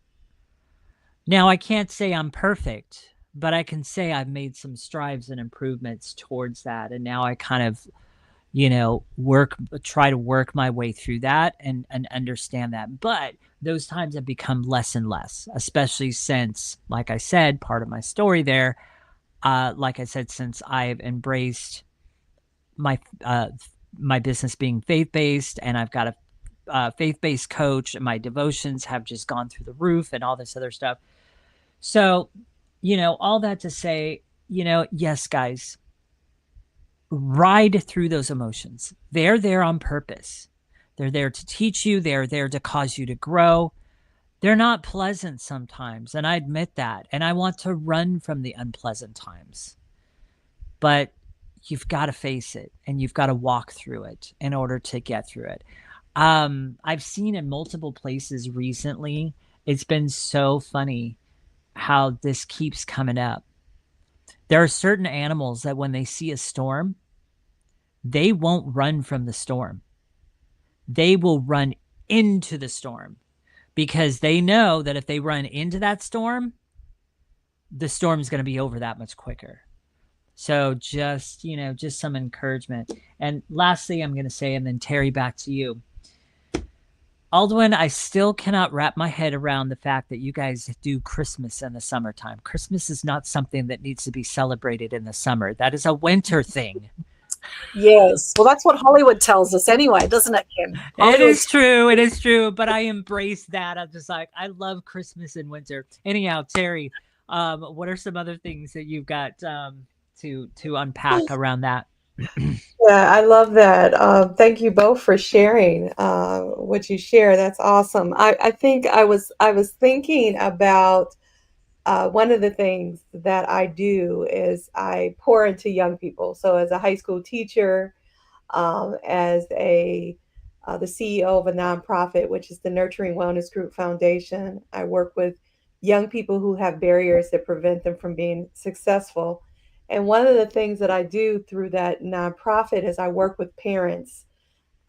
Now, I can't say I'm perfect, but I can say I've made some strides and improvements towards that. And now I kind of, try to work my way through that and understand that. But those times have become less and less, especially since, like I said, part of my story there, since I've embraced my business being faith-based, and I've got a faith-based coach, and my devotions have just gone through the roof and all this other stuff. So, all that to say, yes, guys, ride through those emotions. They're there on purpose. They're there to teach you. They're there to cause you to grow. They're not pleasant sometimes, and I admit that. And I want to run from the unpleasant times. But you've got to face it and you've got to walk through it in order to get through it. I've seen in multiple places recently, it's been so funny how this keeps coming up. There are certain animals that when they see a storm, they won't run from the storm. They will run into the storm because they know that if they run into that storm, the storm is going to be over that much quicker. So just, just some encouragement. And lastly, I'm going to say, and then Terri, back to you. Aldwyn, I still cannot wrap my head around the fact that you guys do Christmas in the summertime. Christmas is not something that needs to be celebrated in the summer. That is a winter thing. Yes. Well, that's what Hollywood tells us anyway, doesn't it, Kim? It is true. It is true. But I embrace that. I'm just like, I love Christmas in winter. Anyhow, Terri, what are some other things that you've got to unpack around that? Yeah, I love that. Thank you both for sharing what you share. That's awesome. I think I was thinking about one of the things that I do is I pour into young people. So as a high school teacher, as the CEO of a nonprofit, which is the Nurturing Wellness Group Foundation, I work with young people who have barriers that prevent them from being successful. And one of the things that I do through that nonprofit is I work with parents,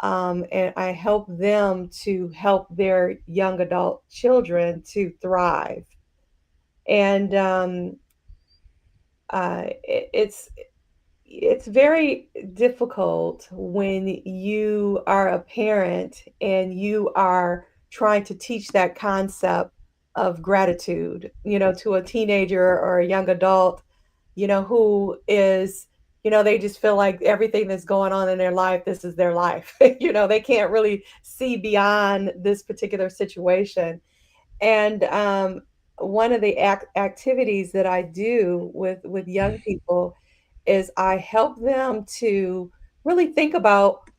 and I help them to help their young adult children to thrive. And it's very difficult when you are a parent and you are trying to teach that concept of gratitude, to a teenager or a young adult, who is, they just feel like everything that's going on in their life, this is their life. They can't really see beyond this particular situation. And one of the activities that I do with young people is I help them to really think about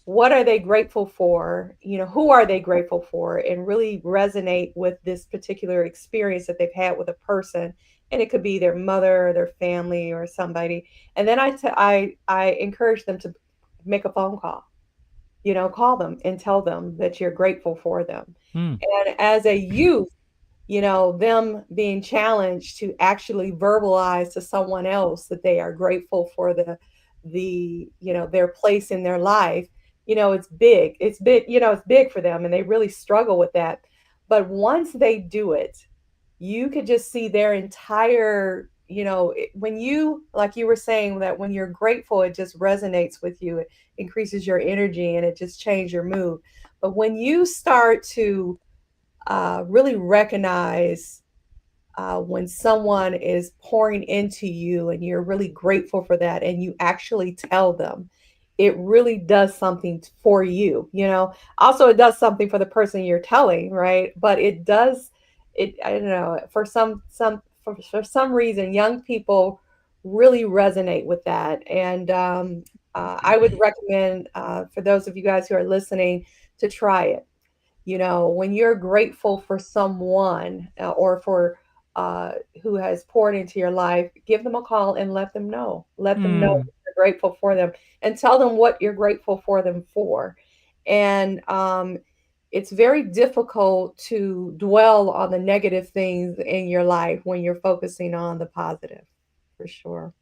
what are they grateful for, who are they grateful for, and really resonate with this particular experience that they've had with a person. And it could be their mother or their family or somebody. And then I encourage them to make a phone call, call them and tell them that you're grateful for them. And as a youth, them being challenged to actually verbalize to someone else that they are grateful for their place in their life, it's big. It's big for them, and they really struggle with that. But once they do it, you could just see their entire, when you, like you were saying, that when you're grateful, it just resonates with you. It increases your energy and it just changes your mood. But when you start to really recognize when someone is pouring into you and you're really grateful for that, and you actually tell them, it really does something for you. Also it does something for the person you're telling, right? But I don't know, for some reason, young people really resonate with that. And I would recommend for those of you guys who are listening to try it. When you're grateful for someone or for who has poured into your life, give them a call and let them know. Let them know you're grateful for them, and tell them what you're grateful for them for. And it's very difficult to dwell on the negative things in your life when you're focusing on the positive, for sure.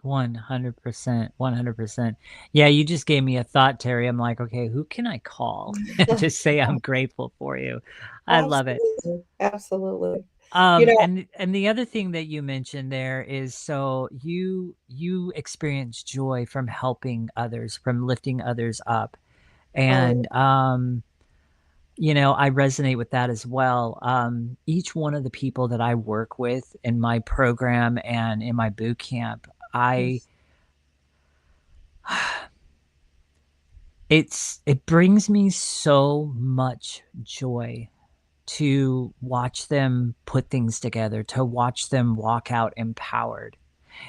100%. 100%. Yeah, you just gave me a thought, Terri. I'm like, okay, who can I call and just say I'm grateful for you? I love it. Absolutely. And the other thing that you mentioned there is, so you experience joy from helping others, from lifting others up. And I resonate with that as well. Each one of the people that I work with in my program and in my boot camp, it brings me so much joy to watch them put things together, to watch them walk out empowered.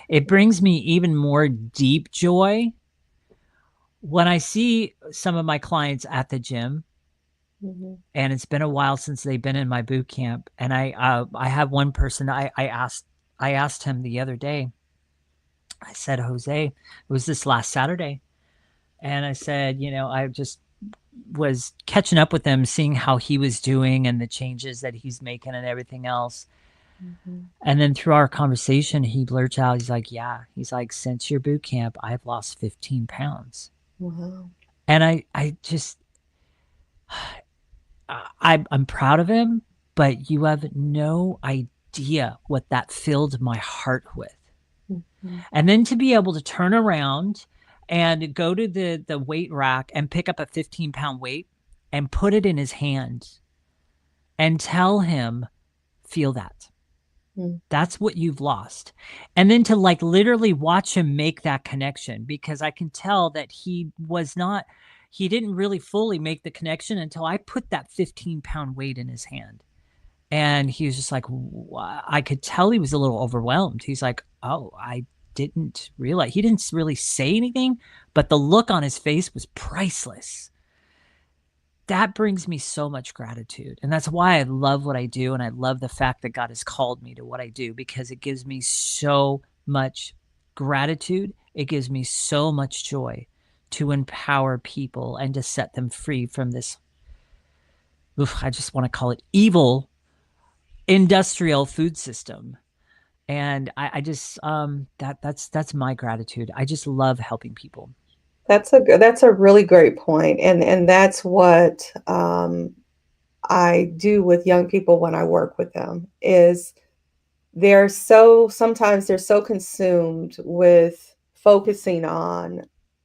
It brings me even more deep joy when I see some of my clients at the gym. And it's been a while since they've been in my boot camp. And I have one person, I asked him the other day, I said, Jose, it was this last Saturday. And I said, I just was catching up with him, seeing how he was doing and the changes that he's making and everything else. Mm-hmm. And then through our conversation, he blurts out, he's like, he's like, since your boot camp, I've lost 15 pounds. Wow. And I just, I'm proud of him, but you have no idea what that filled my heart with. Mm-hmm. And then to be able to turn around and go to the weight rack and pick up a 15-pound weight and put it in his hand and tell him, feel that. That's what you've lost. And then to like literally watch him make that connection, because I can tell that he didn't really fully make the connection until I put that 15-pound weight in his hand. And he was just like, I could tell he was a little overwhelmed. He's like, oh, I didn't realize. He didn't really say anything, but the look on his face was priceless. That brings me so much gratitude. And that's why I love what I do. And I love the fact that God has called me to what I do, because it gives me so much gratitude. It gives me so much joy to empower people and to set them free from this, I just want to call it evil industrial food system. And I just, that's my gratitude. I just love helping people. That's a really great point. And that's what I do with young people when I work with them, is sometimes they're so consumed with focusing on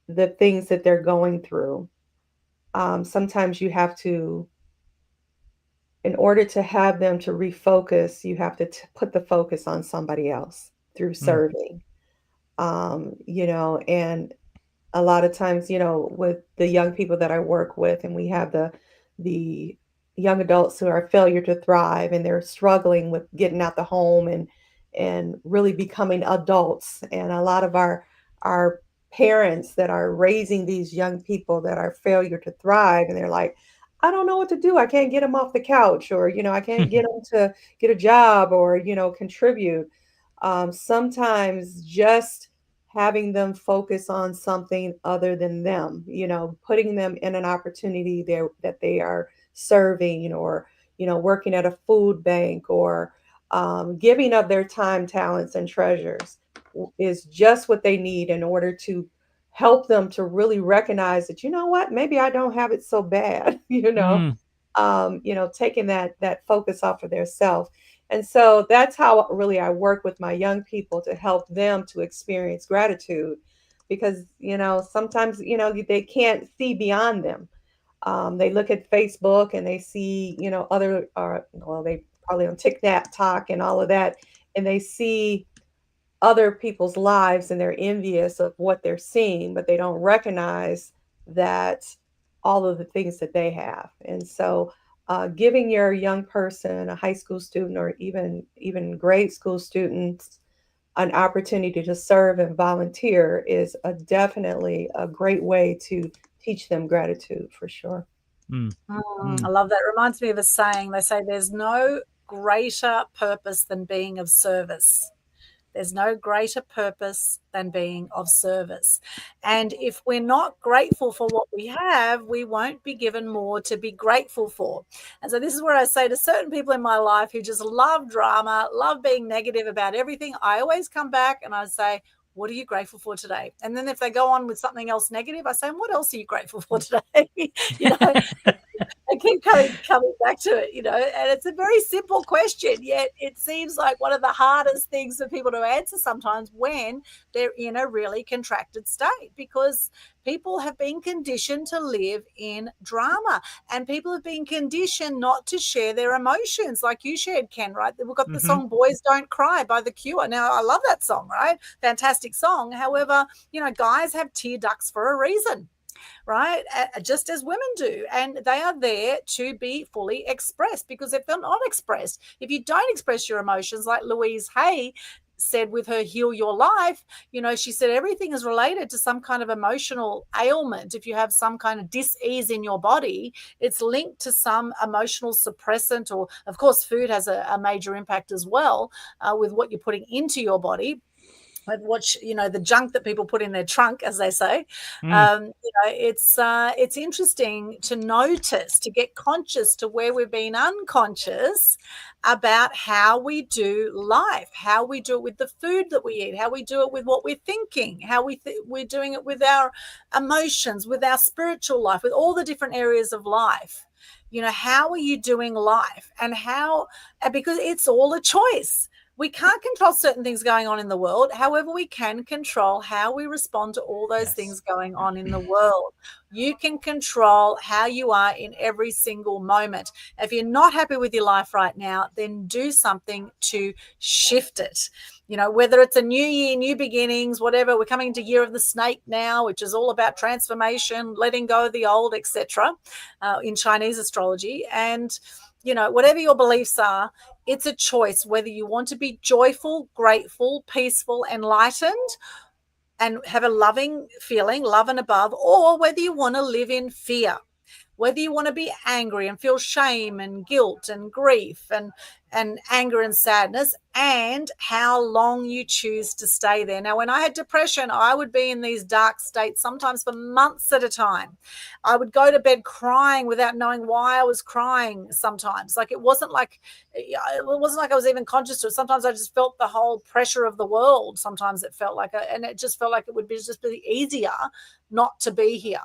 the things that they're going through. Sometimes you have to, in order to have them to refocus, you have to put the focus on somebody else through serving, and a lot of times, with the young people that I work with, and we have the young adults who are failure to thrive, and they're struggling with getting out the home and really becoming adults. And a lot of our parents that are raising these young people that are failure to thrive, and they're like, I don't know what to do. I can't get them off the couch, or, I can't get them to get a job or, contribute. Sometimes just having them focus on something other than them, putting them in an opportunity there that they are serving, or, working at a food bank, or giving up their time, talents, and treasures is just what they need in order to help them to really recognize that, what, maybe I don't have it so bad, taking that focus off of their self. And so that's how really I work with my young people, to help them to experience gratitude, because, sometimes, they can't see beyond them. They look at Facebook and they see, other, they probably on TikTok and all of that, and they see other people's lives and they're envious of what they're seeing, but they don't recognize that all of the things that they have. And so giving your young person, a high school student, or even grade school students, an opportunity to serve and volunteer is definitely a great way to teach them gratitude, for sure. I love that. It reminds me of a saying. They say there's no greater purpose than being of service. There's no greater purpose than being of service. And if we're not grateful for what we have, we won't be given more to be grateful for. And so this is where I say to certain people in my life who just love drama, love being negative about everything, I always come back and I say, what are you grateful for today? And then if they go on with something else negative, I say, what else are you grateful for today? I keep coming back to it, and it's a very simple question, yet it seems like one of the hardest things for people to answer sometimes when they're in a really contracted state, because people have been conditioned to live in drama, and people have been conditioned not to share their emotions, like you shared, Ken, right? We've got the song Boys Don't Cry by The Cure. Now, I love that song, right? Fantastic song. However, guys have tear ducts for a reason, right? Just as women do. And they are there to be fully expressed, because if they're not expressed, if you don't express your emotions, like Louise Hay said with her Heal Your Life, she said everything is related to some kind of emotional ailment. If you have some kind of dis-ease in your body, it's linked to some emotional suppressant, or of course food has a major impact as well with what you're putting into your body. watch, the junk that people put in their trunk, as they say. It's interesting to notice, to get conscious to where we've been unconscious about how we do life, how we do it with the food that we eat, how we do it with what we're thinking, how we're doing it with our emotions, with our spiritual life, with all the different areas of life. How are you doing life? And because it's all a choice. We can't control certain things going on in the world. However, we can control how we respond to all those things going on in the world. You can control how you are in every single moment. If you're not happy with your life right now, then do something to shift it. Whether it's a new year, new beginnings, whatever. We're coming into Year of the Snake now, which is all about transformation, letting go of the old, etc., in Chinese astrology. And whatever your beliefs are, it's a choice whether you want to be joyful, grateful, peaceful, enlightened, and have a loving feeling, love and above, or whether you want to live in fear, whether you want to be angry and feel shame and guilt and grief and anger and sadness, and how long you choose to stay there. Now, when I had depression, I would be in these dark states sometimes for months at a time. I would go to bed crying without knowing why I was crying sometimes. It wasn't like I was even conscious to it. Sometimes I just felt the whole pressure of the world. Sometimes it felt like and it just felt like it would be just be easier not to be here.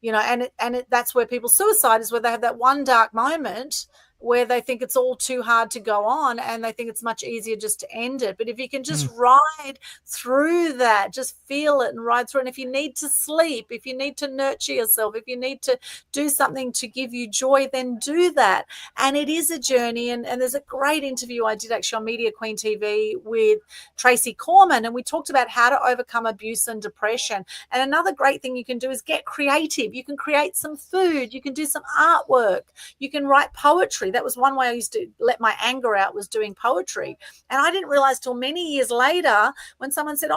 That's where people suicide, is where they have that one dark moment where they think it's all too hard to go on and they think it's much easier just to end it. But if you can just ride through that, just feel it and ride through it. And if you need to sleep, if you need to nurture yourself, if you need to do something to give you joy, then do that. And it is a journey. And there's a great interview I did actually on Media Queen TV with Tracy Corman, and we talked about how to overcome abuse and depression. And another great thing you can do is get creative. You can create some food. You can do some artwork. You can write poetry. That was one way I used to let my anger out, was doing poetry. And I didn't realize till many years later when someone said,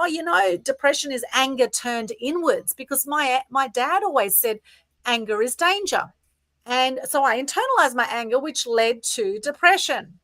depression is anger turned inwards, because my dad always said anger is danger. And so I internalized my anger, which led to depression.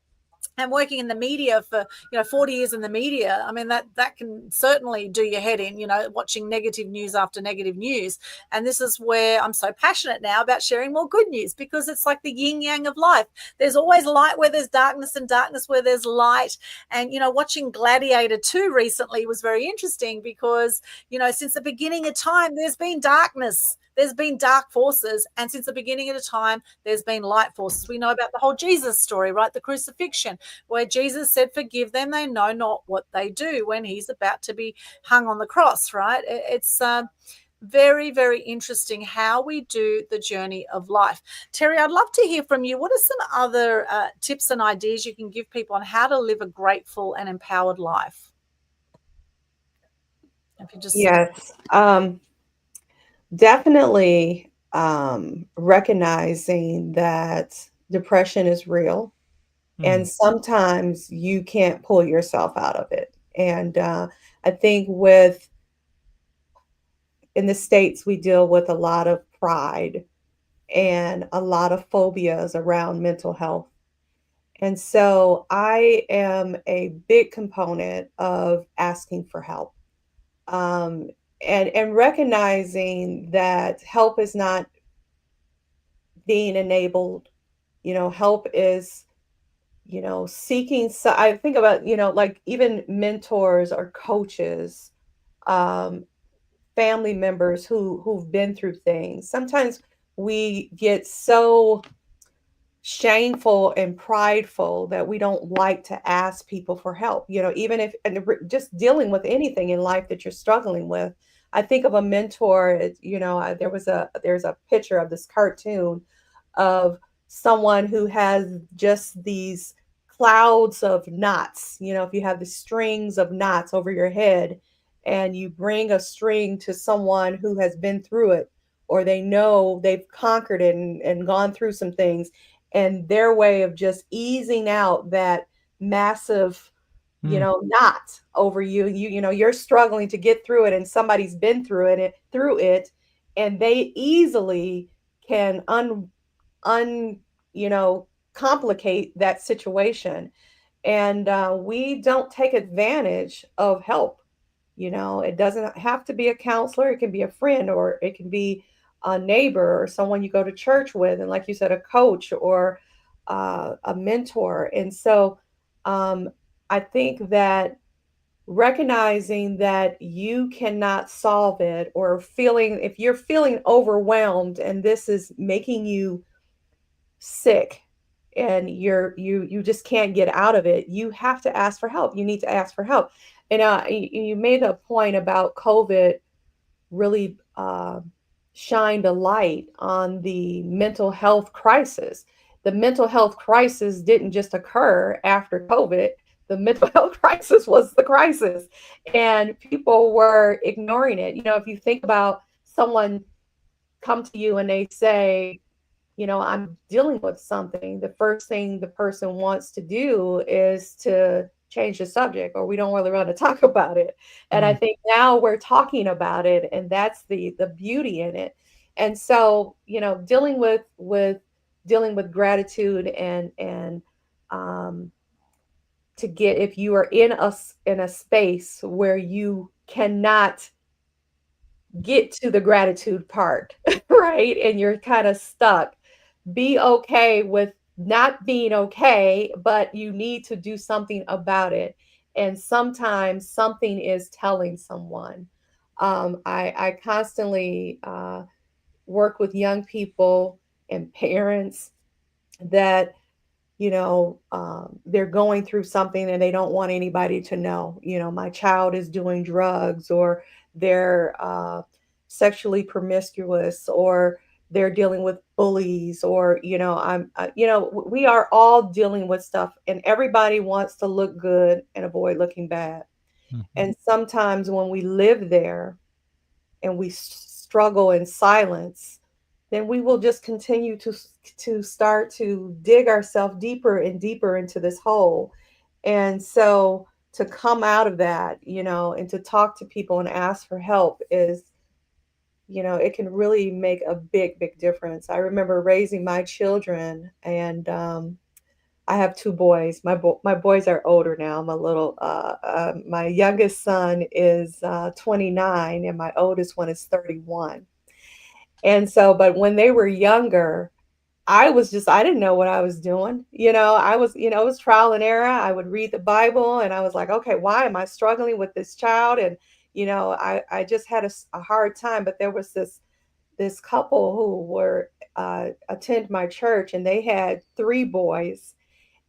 And working in the media for 40 years in the media, I mean, that can certainly do your head in, watching negative news after negative news. And this is where I'm so passionate now about sharing more good news, because it's like the yin yang of life. There's always light where there's darkness, and darkness where there's light. And watching Gladiator 2 recently was very interesting, because since the beginning of time there's been darkness. There's been dark forces, and since the beginning of the time, there's been light forces. We know about the whole Jesus story, right? The crucifixion, where Jesus said, "Forgive them, they know not what they do," when he's about to be hung on the cross, right? It's very, very interesting how we do the journey of life. Terri, I'd love to hear from you. What are some other tips and ideas you can give people on how to live a grateful and empowered life? If you just Yes. Definitely recognizing that depression is real, and sometimes you can't pull yourself out of it. And I think in the States, we deal with a lot of pride and a lot of phobias around mental health. And so I am a big component of asking for help. And recognizing that help is not being enabled. Help is, seeking. So I think about, like even mentors or coaches, family members who've been through things. Sometimes we get so shameful and prideful that we don't like to ask people for help, even if, and just dealing with anything in life that you're struggling with. I think of a mentor, there's a picture of this cartoon of someone who has just these clouds of knots. If you have the strings of knots over your head and you bring a string to someone who has been through it, or they know they've conquered it and gone through some things, and their way of just easing out that massive, knot over you, you're struggling to get through it, and somebody's been through it, and they easily can complicate that situation. And we don't take advantage of help. It doesn't have to be a counselor. It can be a friend, or it can be a neighbor, or someone you go to church with, and like you said, a coach, or a mentor. And so I think that recognizing that you cannot solve it, or if you're feeling overwhelmed and this is making you sick, and you just can't get out of it, you have to ask for help. You need to ask for help. And you made a point about COVID really shined a light on the mental health crisis. The mental health crisis didn't just occur after COVID. The mental health crisis was the crisis, and people were ignoring it. If you think about someone come to you and they say, I'm dealing with something, the first thing the person wants to do is to change the subject, or we don't really want to talk about it. And I think now we're talking about it, and that's the beauty in it. And so, dealing with gratitude, and to get, if you are in a space where you cannot get to the gratitude part, right? And you're kind of stuck, be okay with not being okay, but you need to do something about it. And sometimes something is telling someone. I constantly work with young people and parents that, they're going through something and they don't want anybody to know. My child is doing drugs, or they're sexually promiscuous, or they're dealing with bullies, or we are all dealing with stuff, and everybody wants to look good and avoid looking bad. And sometimes when we live there and we struggle in silence, then we will just continue to start to dig ourselves deeper and deeper into this hole. And so to come out of that, and to talk to people and ask for help is, it can really make a big, big difference. I remember raising my children, and I have two boys. My boys are older now. My youngest son is 29, and my oldest one is 31. And so, but when they were younger, I didn't know what I was doing. It was trial and error. I would read the Bible and I was like, okay, why am I struggling with this child? And, I just had a hard time. But there was this couple who were attend my church, and they had three boys.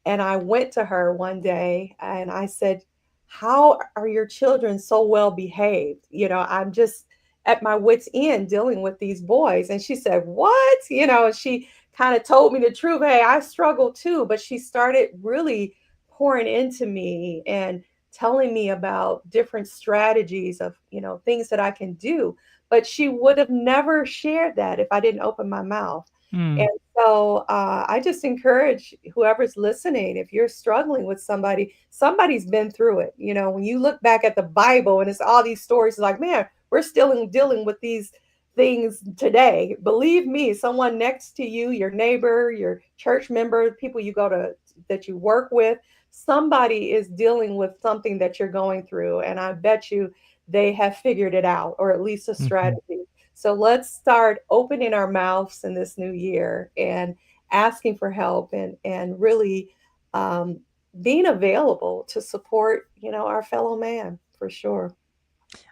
And I went to her one day and I said, how are your children so well behaved? I'm just at my wit's end dealing with these boys. And she said, what? And she kind of told me the truth. Hey, I struggle too. But she started really pouring into me and telling me about different strategies of, things that I can do. But she would have never shared that if I didn't open my mouth. And so I just encourage whoever's listening, if you're struggling with somebody's been through it. When you look back at the Bible and it's all these stories, like, man, we're still dealing with these things today. Believe me, someone next to you, your neighbor, your church member, people you go to, that you work with, somebody is dealing with something that you're going through. And I bet you they have figured it out, or at least a strategy. So let's start opening our mouths in this new year and asking for help, and really being available to support, our fellow man, for sure.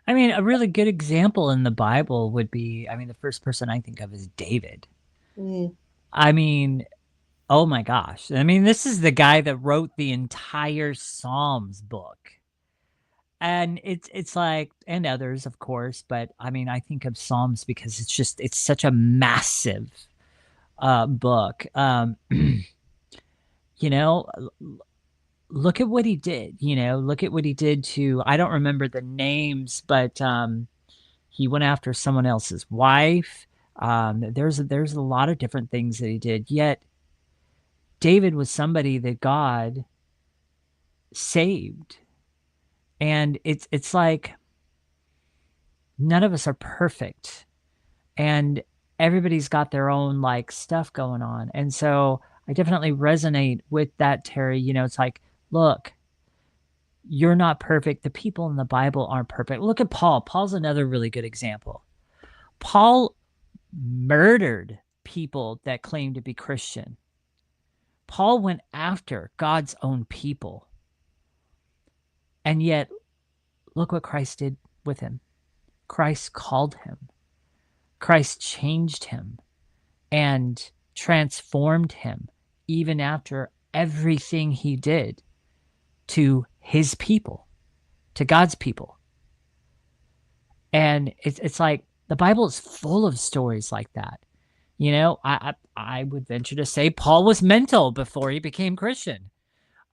I mean, a really good example in the Bible would be, the first person I think of is David. I mean, oh my gosh. This is the guy that wrote the entire Psalms book. And it's like, and others, of course, but I think of Psalms because it's such a massive book. Look at what he did, look at what he did to, I don't remember the names, but he went after someone else's wife. There's a lot of different things that he did, yet David was somebody that God saved. And it's like, none of us are perfect, and everybody's got their own like stuff going on. And so I definitely resonate with that, Terri. It's like, look, you're not perfect. The people in the Bible aren't perfect. Look at Paul. Paul's another really good example. Paul murdered people that claimed to be Christian. Paul went after God's own people. And yet, look what Christ did with him. Christ called him. Christ changed him and transformed him even after everything he did to his people, to God's people. And it's like the Bible is full of stories like that. You know, I would venture to say Paul was mental before he became Christian.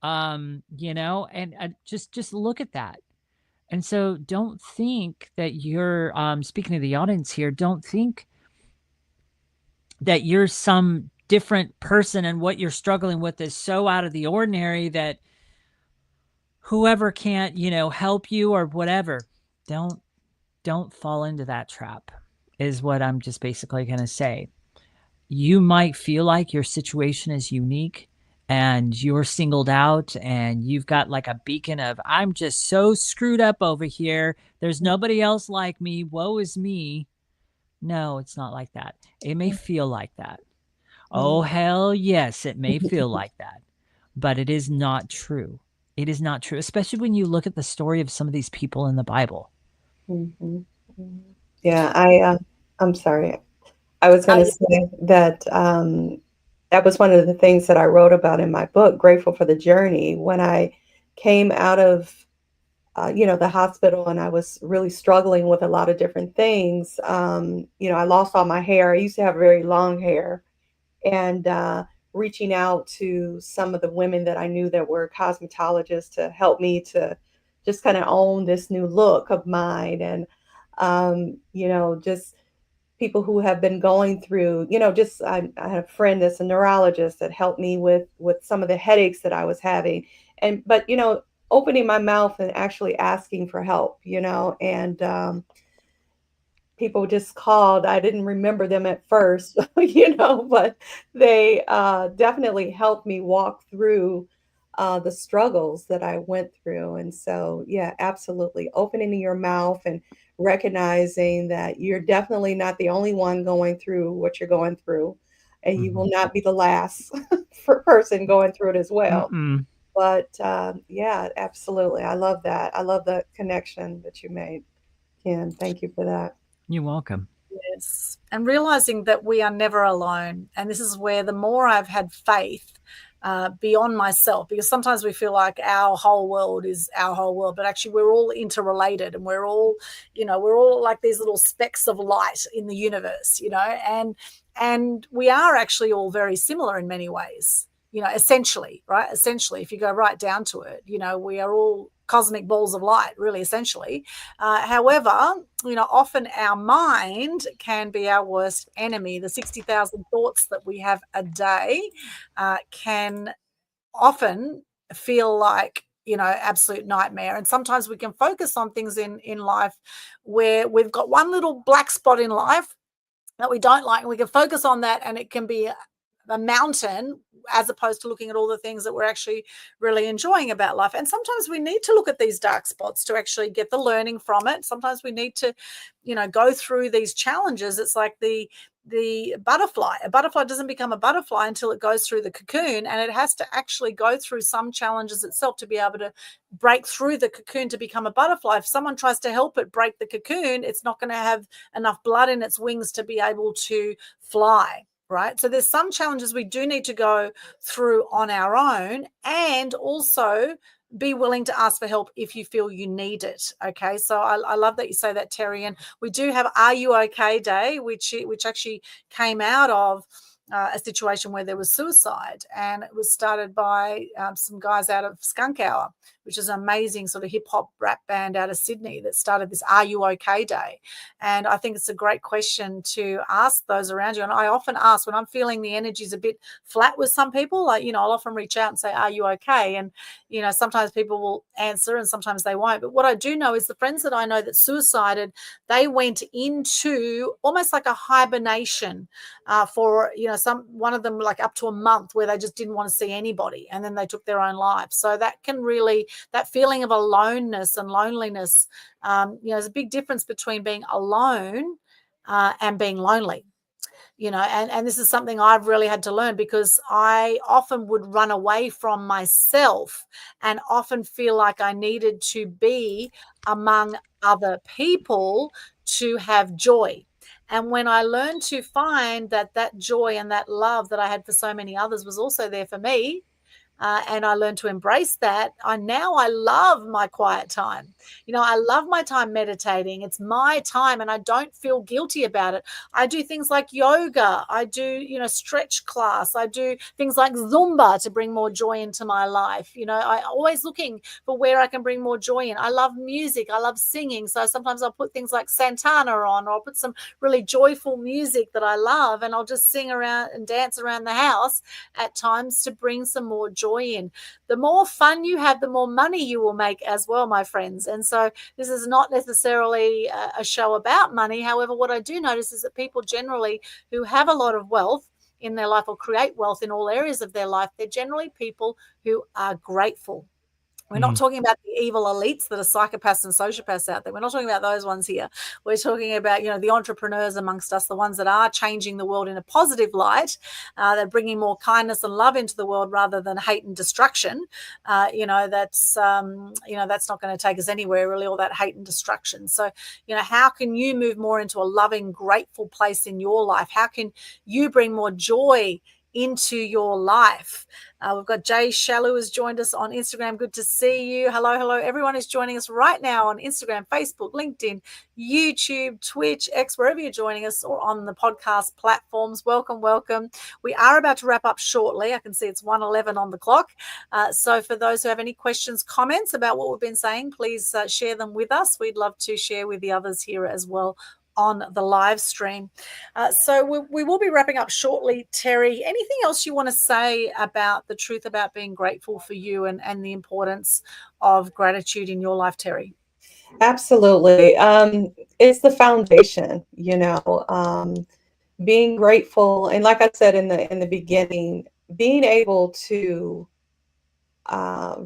You know, and just look at that. And so don't think that you're, speaking to the audience here, don't think that you're some different person and what you're struggling with is so out of the ordinary that whoever can't, you know, help you or whatever. Don't fall into that trap is what I'm just basically going to say. You might feel like your situation is unique and you're singled out and you've got like a beacon of, I'm just so screwed up over here. There's nobody else like me. Woe is me. No, it's not like that. It may feel like that. Oh, hell yes, it may feel like that. But it is not true. It is not true, especially when you look at the story of some of these people in the Bible. Mm-hmm. Yeah, I'm sorry. I was going to say that that was one of the things that I wrote about in my book, Grateful for the Journey. When I came out of, the hospital and I was really struggling with a lot of different things, I lost all my hair. I used to have very long hair. And reaching out to some of the women that I knew that were cosmetologists to help me to just kind of own this new look of mine. And, just people who have been going through, I had a friend that's a neurologist that helped me with some of the headaches that I was having. But opening my mouth and actually asking for help, and people just called. I didn't remember them at first, but they definitely helped me walk through the struggles that I went through. And so, yeah, absolutely. Opening your mouth and recognizing that you're definitely not the only one going through what you're going through. And you will not be the last person going through it as well. But yeah, absolutely. I love that. I love the connection that you made, Ken. Thank you for that. You're welcome. Yes. And realizing that we are never alone. And this is where the more I've had faith beyond myself, because sometimes we feel like our whole world is our whole world, but actually we're all interrelated and we're all like these little specks of light in the universe, and we are actually all very similar in many ways, essentially, right? Essentially, if you go right down to it, we are all cosmic balls of light, really, essentially. However, often our mind can be our worst enemy. The 60,000 thoughts that we have a day can often feel like, absolute nightmare. And sometimes we can focus on things in life where we've got one little black spot in life that we don't like, and we can focus on that, and it can be a mountain, as opposed to looking at all the things that we're actually really enjoying about life. And sometimes we need to look at these dark spots to actually get the learning from it. Sometimes we need to, go through these challenges. It's like the butterfly. A butterfly doesn't become a butterfly until it goes through the cocoon, and it has to actually go through some challenges itself to be able to break through the cocoon to become a butterfly. If someone tries to help it break the cocoon, it's not going to have enough blood in its wings to be able to fly. Right. So there's some challenges we do need to go through on our own, and also be willing to ask for help if you feel you need it. Okay. So I love that you say that, Terri. And we do have Are You Okay Day, which actually came out of a situation where there was suicide, and it was started by some guys out of Skunk Hour, which is an amazing sort of hip hop rap band out of Sydney that started this Are You Okay Day. And I think it's a great question to ask those around you. And I often ask when I'm feeling the energy's a bit flat with some people, like, I'll often reach out and say, are you okay? And, sometimes people will answer and sometimes they won't. But what I do know is the friends that I know that suicided, they went into almost like a hibernation for, one of them like up to a month, where they just didn't want to see anybody, and then they took their own life. So that can really that feeling of aloneness and loneliness. There's a big difference between being alone and being lonely. And this is something I've really had to learn, because I often would run away from myself and often feel like I needed to be among other people to have joy. And when I learned to find that joy and that love that I had for so many others was also there for me, and I learned to embrace that, I love my quiet time. I love my time meditating. It's my time, and I don't feel guilty about it. I do things like yoga. I do, stretch class. I do things like Zumba to bring more joy into my life. I always looking for where I can bring more joy in. I love music. I love singing. So sometimes I'll put things like Santana on, or I'll put some really joyful music that I love, and I'll just sing around and dance around the house at times to bring some more joy in. The more fun you have, the more money you will make as well, my friends. And so this is not necessarily a show about money. However, what I do notice is that people generally who have a lot of wealth in their life, or create wealth in all areas of their life, they're generally people who are grateful. We're not talking about the evil elites that are psychopaths and sociopaths out there. We're not talking about those ones here. We're talking about, the entrepreneurs amongst us, the ones that are changing the world in a positive light. They're bringing more kindness and love into the world rather than hate and destruction. That's not going to take us anywhere, really, all that hate and destruction. So, how can you move more into a loving, grateful place in your life? How can you bring more joy into your life? We've got Jay Shalou has joined us on Instagram. Good to see you. Hello. Everyone is joining us right now on Instagram, Facebook, LinkedIn, YouTube, Twitch, X, wherever you're joining us, or on the podcast platforms. Welcome. We are about to wrap up shortly. I can see it's 1:11 on the clock. So for those who have any questions, comments about what we've been saying, please share them with us. We'd love to share with the others here as well on the live stream. So we will be wrapping up shortly. Terri, anything else you want to say about the truth about being grateful for you and the importance of gratitude in your life, Terri? Absolutely. It's the foundation, being grateful. And like I said in the beginning, being able to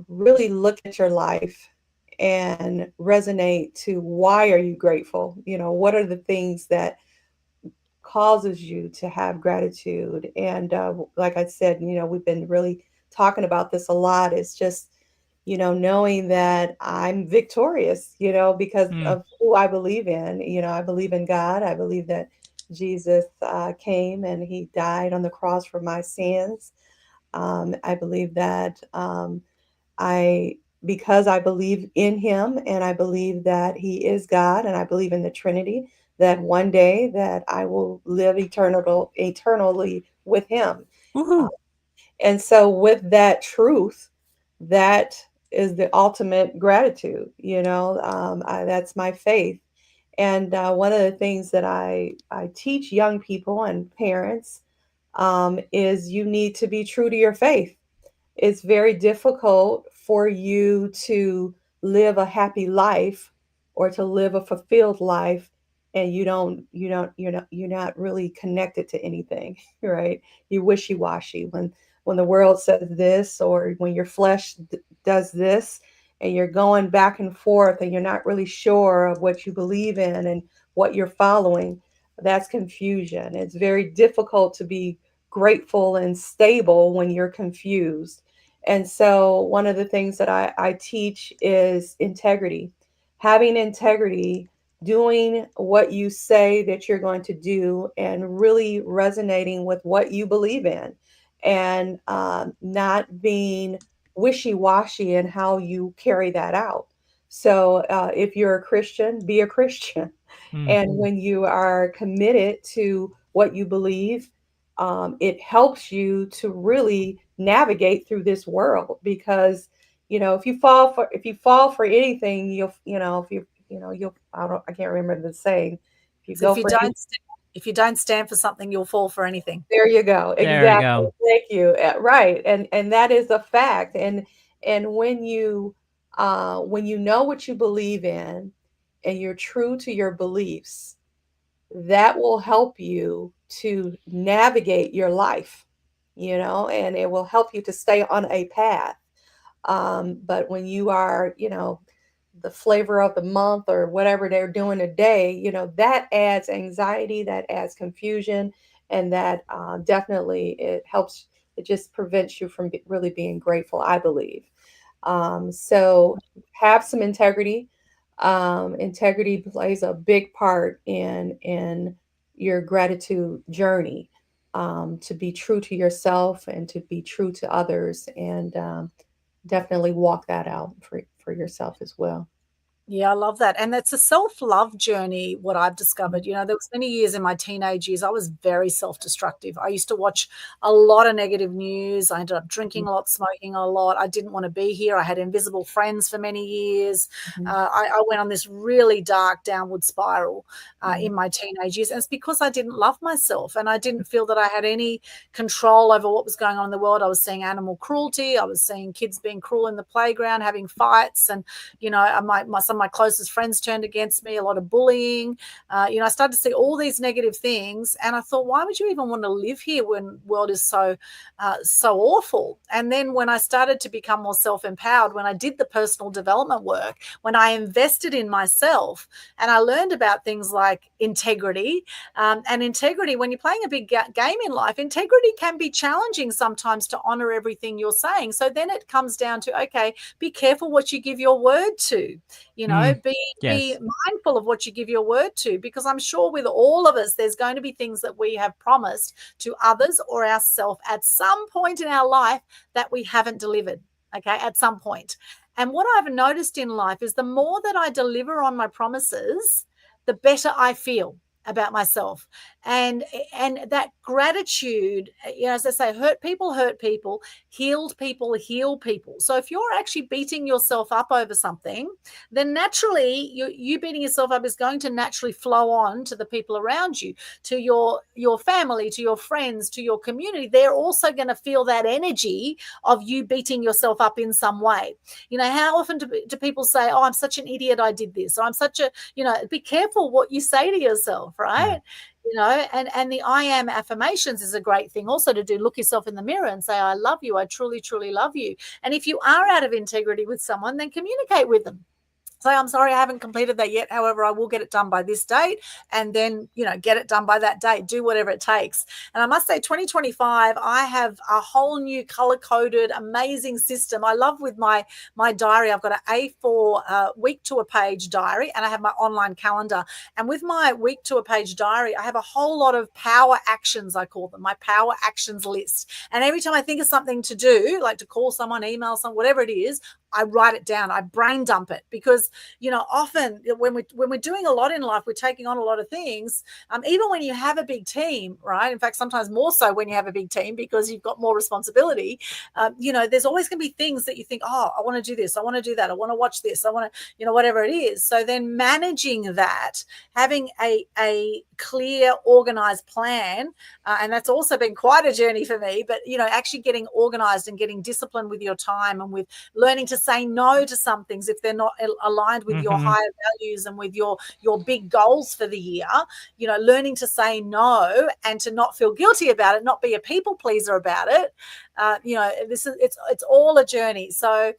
really look at your life and resonate to why are you grateful? What are the things that causes you to have gratitude? And like I said, we've been really talking about this a lot. It's just, knowing that I'm victorious, because of who I believe in. I believe in God. I believe that Jesus came and he died on the cross for my sins. I believe that because I believe in him, and I believe that he is God, and I believe in the Trinity, that one day that I will live eternally with him. And so with that truth, that is the ultimate gratitude, that's my faith. And one of the things that I teach young people and parents is you need to be true to your faith. It's very difficult for you to live a happy life or to live a fulfilled life, and you're not really connected to anything, right? You're wishy-washy when the world says this, or when your flesh does this, and you're going back and forth and you're not really sure of what you believe in and what you're following. That's confusion. It's very difficult to be grateful and stable when you're confused. And so one of the things that I teach is integrity, having integrity, doing what you say that you're going to do, and really resonating with what you believe in, and not being wishy-washy in how you carry that out. So if you're a Christian, be a Christian. And when you are committed to what you believe, it helps you to really navigate through this world. Because if you fall for anything, you'll I can't remember the saying. If you don't stand for something, you'll fall for anything. There you go. Exactly. Thank you. Right. And that is a fact. And when you know what you believe in, and you're true to your beliefs, that will help you to navigate your life, and it will help you to stay on a path. But when you are, the flavor of the month or whatever they're doing a day, that adds anxiety, that adds confusion, and that definitely it helps. It just prevents you from really being grateful, I believe. So have some integrity. Integrity plays a big part in your gratitude journey. To be true to yourself and to be true to others, and definitely walk that out for yourself as well. Yeah, I love that. And it's a self-love journey, what I've discovered. There was many years in my teenage years, I was very self-destructive. I used to watch a lot of negative news. I ended up drinking a lot, smoking a lot. I didn't want to be here. I had invisible friends for many years. I went on this really dark downward spiral in my teenage years. And it's because I didn't love myself and I didn't feel that I had any control over what was going on in the world. I was seeing animal cruelty. I was seeing kids being cruel in the playground, having fights. And, some of my closest friends turned against me, a lot of bullying. I started to see all these negative things. And I thought, why would you even want to live here when the world is so awful? And then when I started to become more self-empowered, when I did the personal development work, when I invested in myself and I learned about things like integrity, and integrity, when you're playing a big game in life, integrity can be challenging sometimes to honor everything you're saying. So then it comes down to, okay, be careful what you give your word to. Be mindful of what you give your word to, because I'm sure with all of us, there's going to be things that we have promised to others or ourselves at some point in our life that we haven't delivered, okay, at some point. And what I've noticed in life is the more that I deliver on my promises, the better I feel about myself. And that gratitude, as I say, hurt people, healed people, heal people. So if you're actually beating yourself up over something, then naturally you beating yourself up is going to naturally flow on to the people around you, to your family, to your friends, to your community. They're also going to feel that energy of you beating yourself up in some way. How often do people say, oh, I'm such an idiot, I did this, or I'm such a, be careful what you say to yourself, right? And the I am affirmations is a great thing also to do. Look yourself in the mirror and say, I love you. I truly, truly love you. And if you are out of integrity with someone, then communicate with them. Say, I'm sorry, I haven't completed that yet. However, I will get it done by this date, and then, get it done by that date. Do whatever it takes. And I must say 2025, I have a whole new color-coded, amazing system. I love with my diary, I've got an A4 week to a page diary, and I have my online calendar. And with my week to a page diary, I have a whole lot of power actions, I call them, my power actions list. And every time I think of something to do, like to call someone, email someone, whatever it is, I write it down. I brain dump it, because often when we're doing a lot in life, we're taking on a lot of things. Even when you have a big team, right? In fact, sometimes more so when you have a big team, because you've got more responsibility. There's always going to be things that you think, oh, I want to do this, I want to do that, I want to watch this, I want to, whatever it is. So then managing that, having a clear, organized plan, and that's also been quite a journey for me. But actually getting organized and getting disciplined with your time, and with learning to say no to some things if they're not aligned with your higher values and with your big goals for the year. Learning to say no and to not feel guilty about it, not be a people pleaser about it. It's all a journey. So,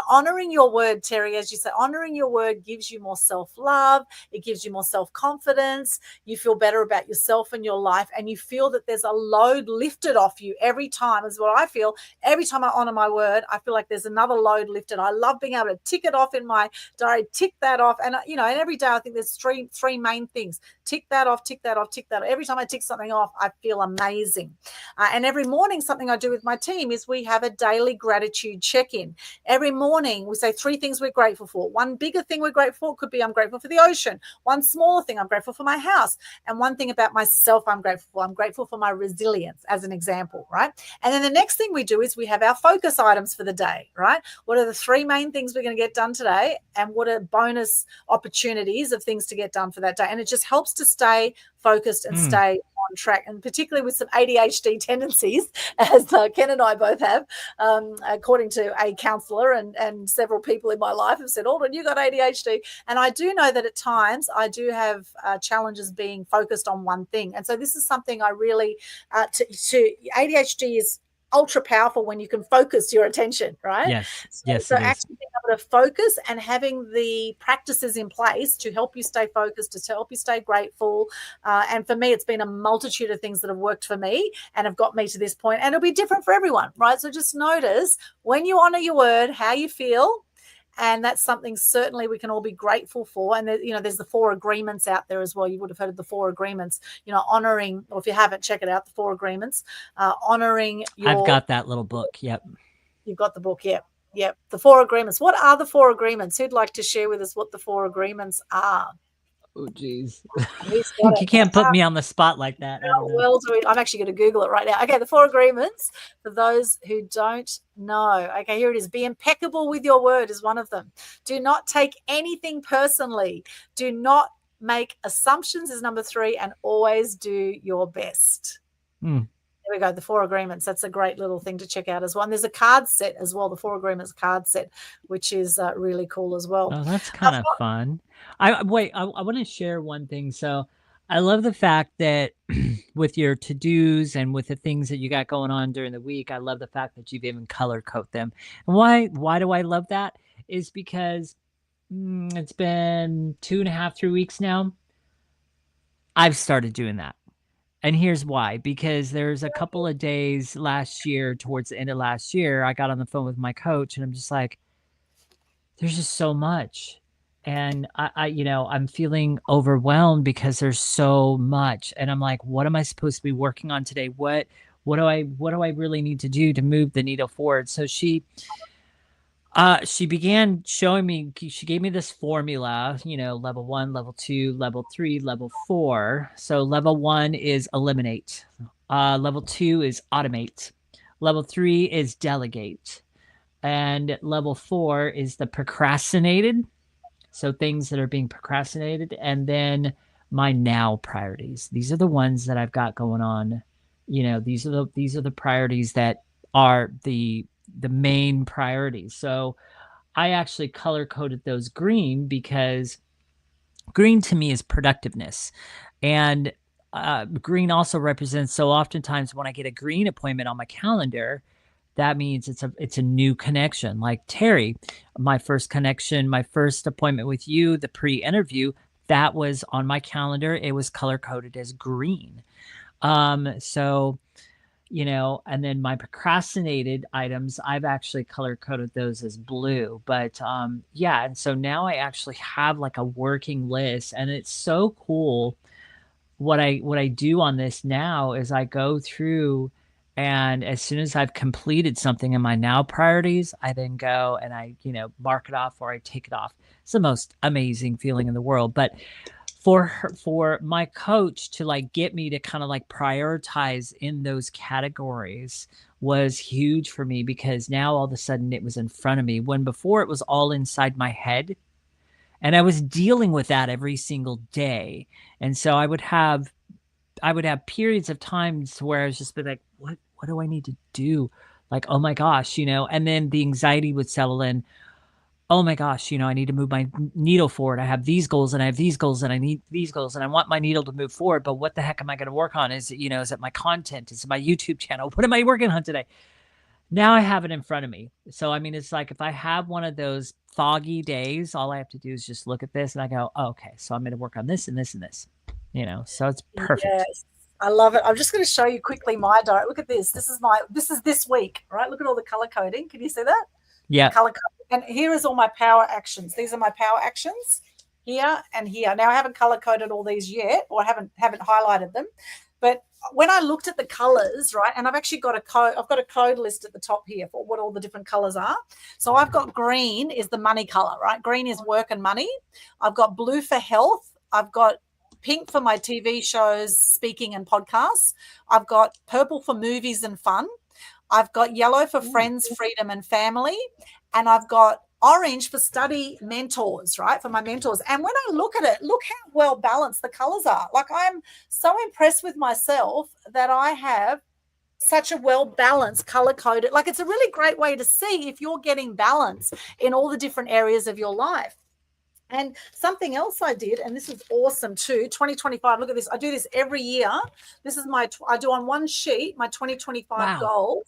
honoring your word, Terri, as you say, honoring your word gives you more self-love. It gives you more self-confidence. You feel better about yourself and your life, and you feel that there's a load lifted off you every time, is what I feel. Every time I honor my word, I feel like there's another load lifted. I love being able to tick it off in my diary, tick that off. And, and every day I think there's three main things. Tick that off, tick that off, tick that off. Every time I tick something off, I feel amazing. And every morning, something I do with my team is we have a daily gratitude check-in. Every morning we say 3 things we're grateful for. One bigger thing we're grateful for could be, I'm grateful for the ocean. One smaller thing, I'm grateful for my house. And one thing about myself I'm grateful for. I'm grateful for my resilience, as an example, right? And then the next thing we do is we have our focus items for the day, right? What are the 3 main things we're going to get done today? And what are bonus opportunities of things to get done for that day? And it just helps to stay focused and stay on track, and particularly with some ADHD tendencies, as Ken and I both have, according to a counsellor, and several people in my life have said, Aldwyn, you got ADHD. And I do know that at times I do have challenges being focused on one thing. And so this is something I really, ADHD is, ultra powerful when you can focus your attention, right? Yes. So, Yes, so it is. actually being able to focus and having the practices in place to help you stay focused, to help you stay grateful. And for me, it's been a multitude of things that have worked for me and have got me to this point. And it'll be different for everyone, right? So just notice when you honor your word, how you feel. And that's something certainly we can all be grateful for. And, there's the 4 agreements out there as well. You would have heard of the 4 agreements, honoring, or if you haven't, check it out, the 4 agreements, honoring your... I've got that little book. Yep. You've got the book. Yep. The 4 agreements. What are the 4 agreements? Who'd like to share with us what the 4 agreements are? Oh, geez. You can't put me on the spot like that. Well, I'm actually going to Google it right now. Okay, the 4 agreements, for those who don't know. Okay, here it is. Be impeccable with your word is one of them. Do not take anything personally. Do not make assumptions is number 3, and always do your best. There we go, the 4 agreements. That's a great little thing to check out as well. And there's a card set as well, the 4 agreements card set, which is really cool as well. Oh, that's kind of fun. I want to share one thing. So I love the fact that with your to-dos and with the things that you got going on during the week, I love the fact that you've even color code them. And why do I love that? Is because it's been 2.5, 3 weeks now. I've started doing that. And here's why, because there's a couple of days last year, towards the end of last year, I got on the phone with my coach and I'm just like, there's just so much. And I'm feeling overwhelmed because there's so much. And I'm like, what am I supposed to be working on today? What do I really need to do to move the needle forward? So she began showing me, she gave me this formula, level 1, level 2, level 3, level 4. So level 1 is eliminate. Level 2 is automate. Level 3 is delegate. And level 4 is the procrastinated. So things that are being procrastinated. And then my now priorities. These are the ones that I've got going on. These are the priorities that are the main priorities. So I actually color coded those green because green to me is productiveness. And green also represents, so oftentimes when I get a green appointment on my calendar, that means it's a new connection. Like Terri, my first connection, my first appointment with you, the pre-interview, that was on my calendar. It was color coded as green. So, and then my procrastinated items, I've actually color coded those as blue. But and so now I actually have like a working list, and it's so cool. What I do on this now is I go through, and as soon as I've completed something in my now priorities, I then go and I, mark it off or I take it off. It's the most amazing feeling in the world. But for my coach to like get me to kind of like prioritize in those categories was huge for me, because now all of a sudden it was in front of me, when before it was all inside my head. And I was dealing with that every single day. And so I would have periods of times where I was just be like, what do I need to do? Like, oh my gosh, and then the anxiety would settle in. Oh my gosh, I need to move my needle forward. I have these goals and I have these goals and I need these goals and I want my needle to move forward. But what the heck am I going to work on? Is it my content? Is it my YouTube channel? What am I working on today? Now I have it in front of me. So, I mean, it's like if I have one of those foggy days, all I have to do is just look at this and I go, oh, okay, so I'm going to work on this and this and this, so it's perfect. Yes. I love it. I'm just going to show you quickly my diary. Look at this. This is this week, right? Look at all the color coding. Can you see that? Yeah. Color coding. And here is all my power actions. These are my power actions here and here. Now I haven't color coded all these yet, or I haven't highlighted them. But when I looked at the colors, right, and I've actually got I've got a code list at the top here for what all the different colors are. So I've got green is the money color, right? Green is work and money. I've got blue for health. I've got pink for my TV shows, speaking and podcasts. I've got purple for movies and fun. I've got yellow for friends, freedom and family. And I've got orange for study mentors, right, for my mentors. And when I look at it, look how well balanced the colors are. Like, I'm so impressed with myself that I have such a well-balanced color-coded. Like, it's a really great way to see if you're getting balance in all the different areas of your life. And something else I did, and this is awesome too, 2025, look at this. I do this every year. This is I do on one sheet, my 2025 goals.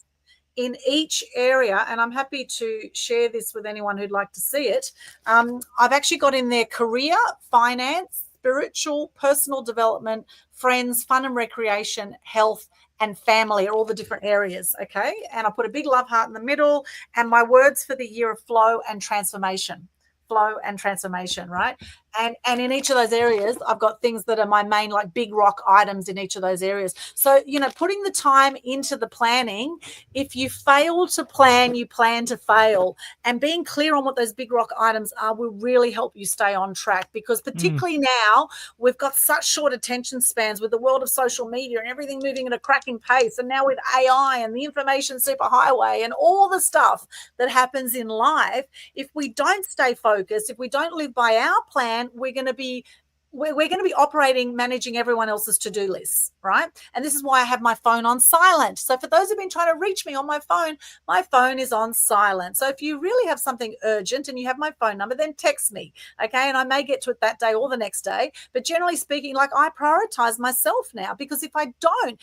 in each area, and I'm happy to share this with anyone who'd like to see it. I've actually got in there career, finance, spiritual, personal development, friends, fun and recreation, health, and family are all the different areas, okay? And I put a big love heart in the middle, and my words for the year of flow and transformation. Flow and transformation, right? And in each of those areas, I've got things that are my main, like big rock items in each of those areas. So, putting the time into the planning, if you fail to plan, you plan to fail. And being clear on what those big rock items are will really help you stay on track, because particularly now we've got such short attention spans with the world of social media and everything moving at a cracking pace. And now with AI and the information superhighway and all the stuff that happens in life, if we don't stay focused, if we don't live by our plan, we're going to be operating, managing everyone else's to-do lists, right? And this is why I have my phone on silent. So for those who've been trying to reach me on my phone is on silent. So if you really have something urgent and you have my phone number, then text me, okay? And I may get to it that day or the next day. But generally speaking, like, I prioritize myself now, because if I don't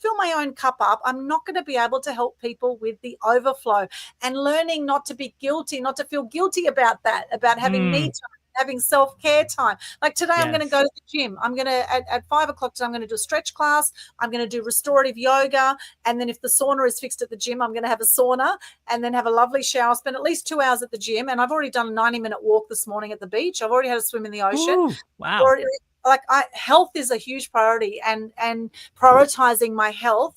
fill my own cup up, I'm not going to be able to help people with the overflow. And learning not to be guilty, not to feel guilty about that, about having me time, having self-care time. Like today, I'm going to go to the gym. I'm going to, at 5 o'clock today, I'm going to do a stretch class. I'm going to do restorative yoga. And then if the sauna is fixed at the gym, I'm going to have a sauna and then have a lovely shower, spend at least 2 hours at the gym. And I've already done a 90-minute walk this morning at the beach. I've already had a swim in the ocean. Ooh, wow. Health is a huge priority, and prioritizing my health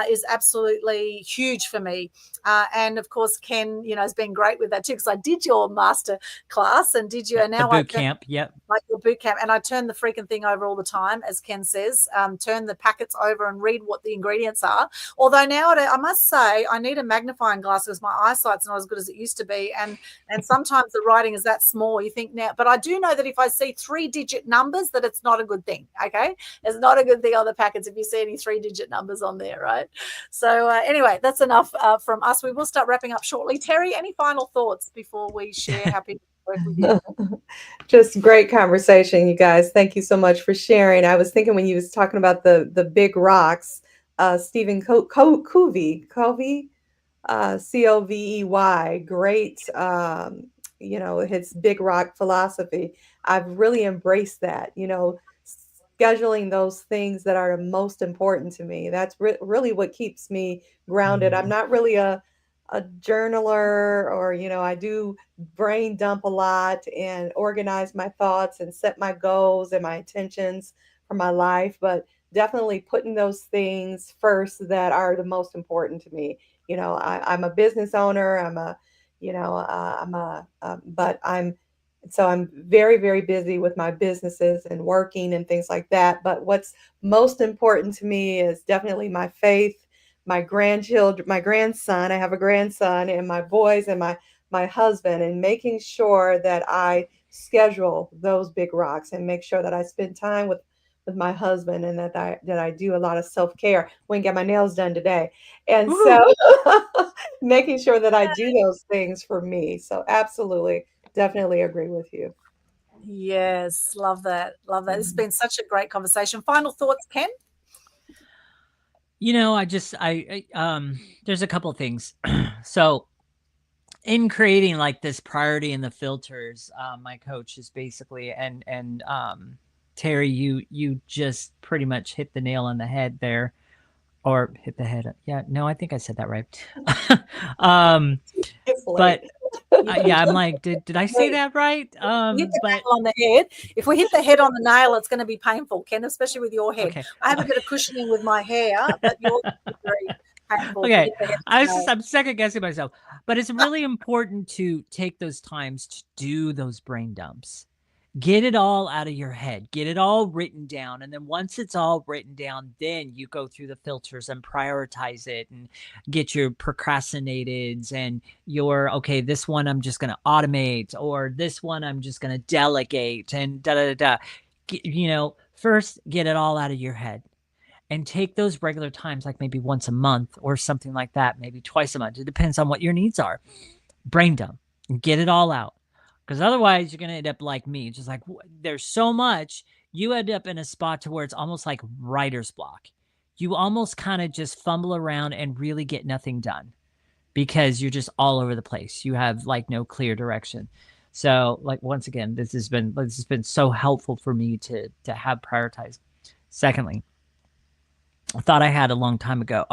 is absolutely huge for me. And of course, Ken, has been great with that too, because I did your master class and did you, and now the boot camp, like your boot camp, and I turn the freaking thing over all the time, as Ken says, turn the packets over and read what the ingredients are. Although nowadays, I must say, I need a magnifying glass because my eyesight's not as good as it used to be, and sometimes the writing is that small. You think now, but I do know that if I see 3-digit numbers, that it's not a good thing. Okay, it's not a good thing on the packets if you see any 3-digit numbers on there, right? So anyway, that's enough from us. We will start wrapping up shortly. Terri, any final thoughts before we share how people work with you? Just great conversation, you guys. Thank you so much for sharing. I was thinking when you was talking about the big rocks, Stephen Covey, Covey, great, his big rock philosophy. I've really embraced that, scheduling those things that are the most important to me. That's really what keeps me grounded. I'm not really a journaler, or, I do brain dump a lot and organize my thoughts and set my goals and my intentions for my life, but definitely putting those things first that are the most important to me. I'm a business owner. So I'm very, very busy with my businesses and working and things like that. But what's most important to me is definitely my faith, my grandchildren, my grandson. I have a grandson, and my boys, and my husband, and making sure that I schedule those big rocks and make sure that I spend time with my husband, and that I do a lot of self-care. Went and got my nails done today. And so making sure that I do those things for me. So absolutely, definitely agree with you. Yes, love that. Love that. This has been such a great conversation. Final thoughts, Ken? There's a couple of things. So in creating like this priority and the filters, my coach is basically, and Terri, you just pretty much hit the nail on the head there, or hit the head. Yeah, no, I think I said that right. But I'm like, did I say that right? Hit the nail on the head. If we hit the head on the nail, it's going to be painful, Ken, especially with your head. Okay. I have a bit of cushioning with my hair, but yours is very painful. Okay, I'm second guessing myself, but it's really important to take those times to do those brain dumps. Get it all out of your head. Get it all written down. And then once it's all written down, then you go through the filters and prioritize it and get your procrastinateds and your, okay, this one I'm just going to automate, or this one I'm just going to delegate, and first get it all out of your head. And take those regular times, like maybe once a month or something like that, maybe twice a month. It depends on what your needs are. Brain dump and get it all out. Because otherwise, you're going to end up like me. Just like there's so much, you end up in a spot to where it's almost like writer's block. you almost kind of just fumble around and really get nothing done because you're just all over the place. You have like no clear direction. So like, once again, this has been so helpful for me to have prioritized. Secondly, I thought I had a long time ago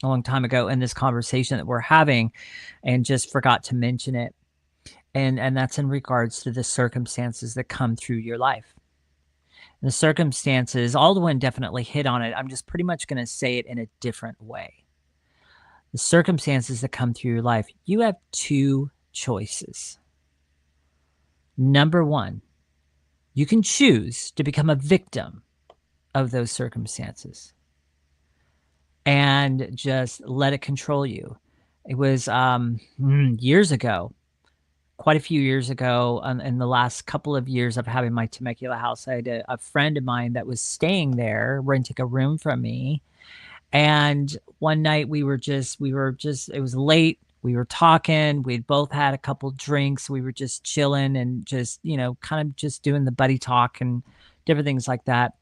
in this conversation that we're having, and just forgot to mention it. And that's in regards to the circumstances that come through your life. The circumstances, Aldwyn definitely hit on it. I'm just pretty much going to say it in a different way. The circumstances that come through your life, you have two choices. Number one, you can choose to become a victim of those circumstances and just let it control you. It was years ago, quite a few years ago, in the last couple of years of having my Temecula house, I had a friend of mine that was staying there, renting a room from me. And one night it was late. We were talking, we'd both had a couple drinks. We were just chilling and just, kind of just doing the buddy talk and different things like that.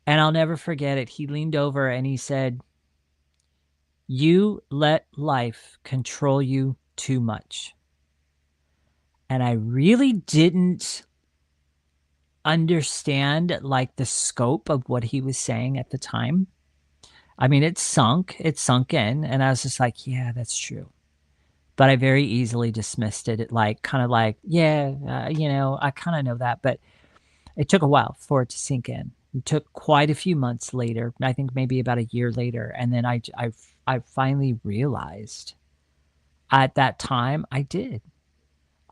And I'll never forget it. He leaned over and he said, "You let life control you too much." And I really didn't understand like the scope of what he was saying at the time. I mean, it sunk in, and I was just like, yeah, that's true. But I very easily dismissed it. I kind of I kind of know that, but it took a while for it to sink in. It took quite a few months later, I think maybe about a year later. And then I finally realized at that time I did.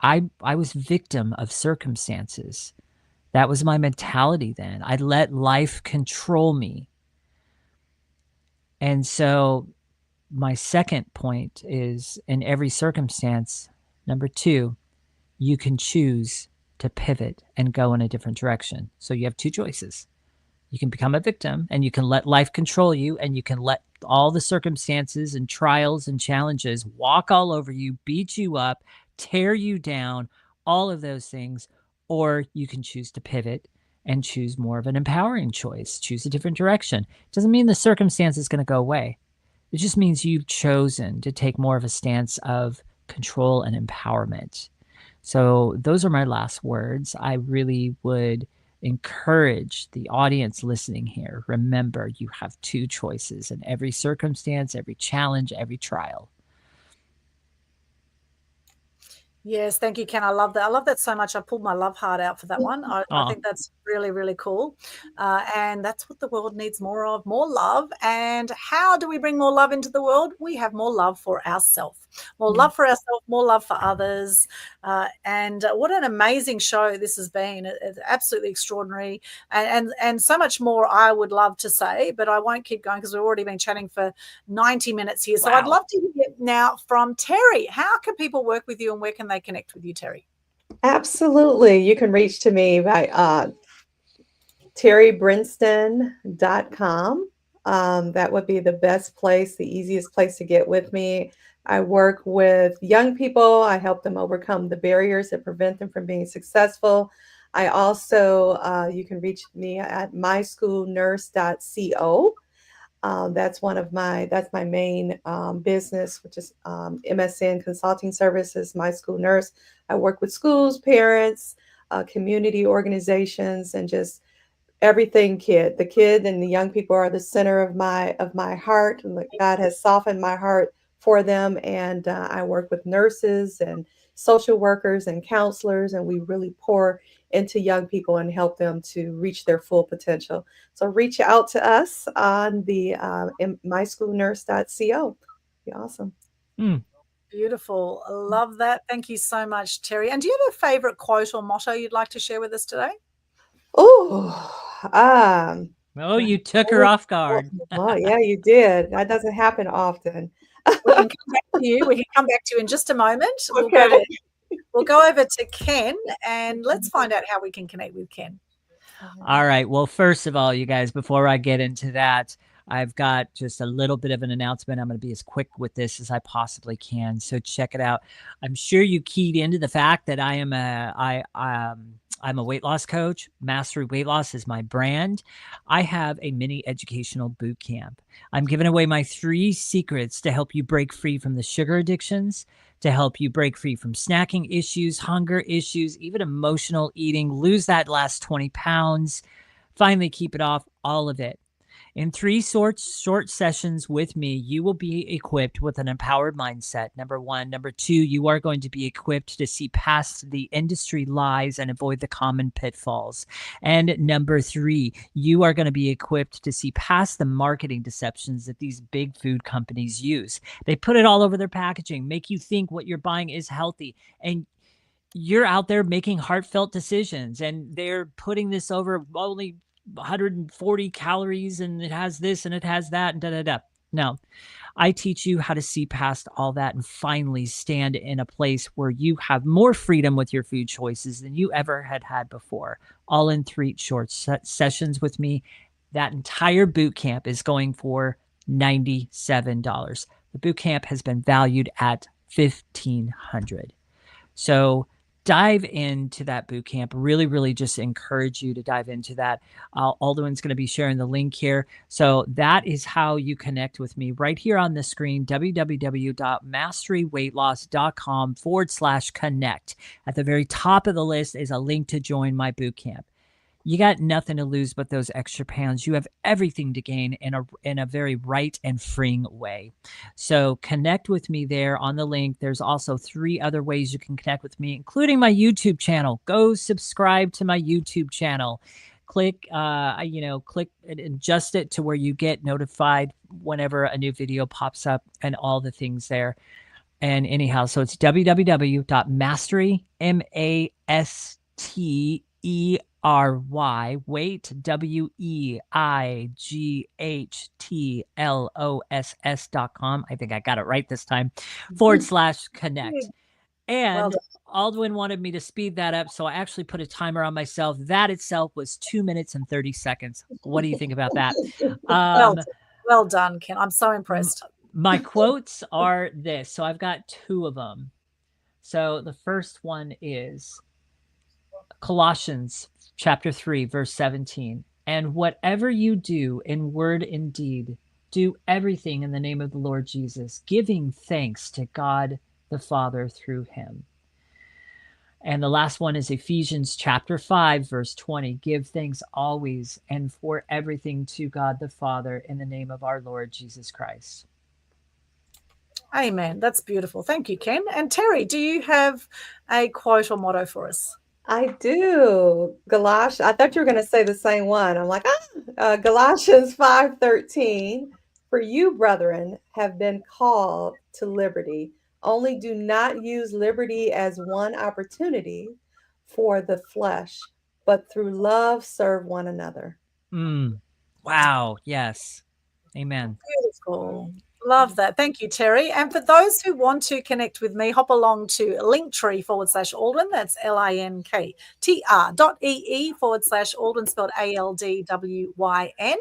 I was victim of circumstances. That was my mentality then. I let life control me. And so my second point is, in every circumstance, number two, you can choose to pivot and go in a different direction. So you have two choices. You can become a victim and you can let life control you, and you can let all the circumstances and trials and challenges walk all over you, beat you up, tear you down, all of those things. Or you can choose to pivot and choose more of an empowering choice, choose a different direction. It doesn't mean the circumstance is going to go away. It just means you've chosen to take more of a stance of control and empowerment. So those are my last words. I really would encourage the audience listening here. Remember, you have two choices in every circumstance, every challenge, every trial. Yes, thank you, Ken. I love that. I love that so much. I pulled my love heart out for that one. I think that's really, really cool. And that's what the world needs more of, more love. And how do we bring more love into the world? We have more love for ourselves. More love for ourselves, more love for others. And what an amazing show this has been. It's absolutely extraordinary. And so much more I would love to say, but I won't keep going because we've already been chatting for 90 minutes here. So I'd love to hear now from Terri. How can people work with you, and where can they connect with you, Terri? Absolutely. You can reach to me by terribrinston.com. That would be the best place, the easiest place to get with me. I work with young people. I help them overcome the barriers that prevent them from being successful. I also, you can reach me at myschoolnurse.co. That's my main business, which is MSN Consulting Services, My School Nurse. I work with schools, parents, community organizations, and just everything kid. The kid and the young people are the center of my heart. And God has softened my heart for them. And I work with nurses and social workers and counselors, and we really pour into young people and help them to reach their full potential. So reach out to us on the myschoolnurse.co. Be awesome. Beautiful. I love that. Thank you so much, Terri. And do you have a favorite quote or motto you'd like to share with us today? You took her off guard. Well, yeah, you did. That doesn't happen often. We can come back to you. We can come back to you in just a moment. Okay. We'll go over to Ken, and let's find out how we can connect with Ken. All right. Well, first of all, you guys, before I get into that, I've got just a little bit of an announcement. I'm going to be as quick with this as I possibly can. So check it out. I'm sure you keyed into the fact that I'm a weight loss coach. Mastery Weight Loss is my brand. I have a mini educational boot camp. I'm giving away my 3 secrets to help you break free from the sugar addictions, to help you break free from snacking issues, hunger issues, even emotional eating, lose that last 20 pounds, finally keep it off, all of it. In 3 short sessions with me, you will be equipped with an empowered mindset, number 1. Number 2, you are going to be equipped to see past the industry lies and avoid the common pitfalls. And number 3, you are going to be equipped to see past the marketing deceptions that these big food companies use. They put it all over their packaging, make you think what you're buying is healthy. And you're out there making heartfelt decisions, and they're putting this over only 140 calories and it has this and it has that and da da da. No, I teach you how to see past all that and finally stand in a place where you have more freedom with your food choices than you ever had before. All in 3 short sessions with me. That entire boot camp is going for $97. The boot camp has been valued at $1,500. So dive into that boot camp. Really, really just encourage you to dive into that. Aldwyn's going to be sharing the link here. So that is how you connect with me right here on the screen, www.masteryweightloss.com/connect. At the very top of the list is a link to join my boot camp. You got nothing to lose but those extra pounds. You have everything to gain in a very right and freeing way. So connect with me there on the link. There's also 3 other ways you can connect with me, including my YouTube channel. Go subscribe to my YouTube channel. Click and adjust it to where you get notified whenever a new video pops up and all the things there. And anyhow, so it's www.mastery, weight, WEIGHTLOSS.com. I think I got it right this time, /connect. And Aldwyn wanted me to speed that up, so I actually put a timer on myself. That itself was 2 minutes and 30 seconds. What do you think about that? Well done, Ken. I'm so impressed. My quotes are this. So I've got 2 of them. So the first one is Colossians chapter 3, verse 17. And whatever you do in word and deed, do everything in the name of the Lord Jesus, giving thanks to God the Father through him. And the last one is Ephesians chapter 5, verse 20. Give thanks always and for everything to God the Father in the name of our Lord Jesus Christ. Amen. That's beautiful. Thank you, Ken. And Terri, do you have a quote or motto for us? I do. I thought you were going to say the same one. I'm like, Galatians 5:13. For you, brethren, have been called to liberty. Only do not use liberty as one opportunity for the flesh, but through love serve one another. Wow. Yes. Amen. Beautiful. Love that. Thank you, Terri. And for those who want to connect with me, hop along to Linktree /Aldwyn. That's linktr.ee/Aldwyn, spelled ALDWYN.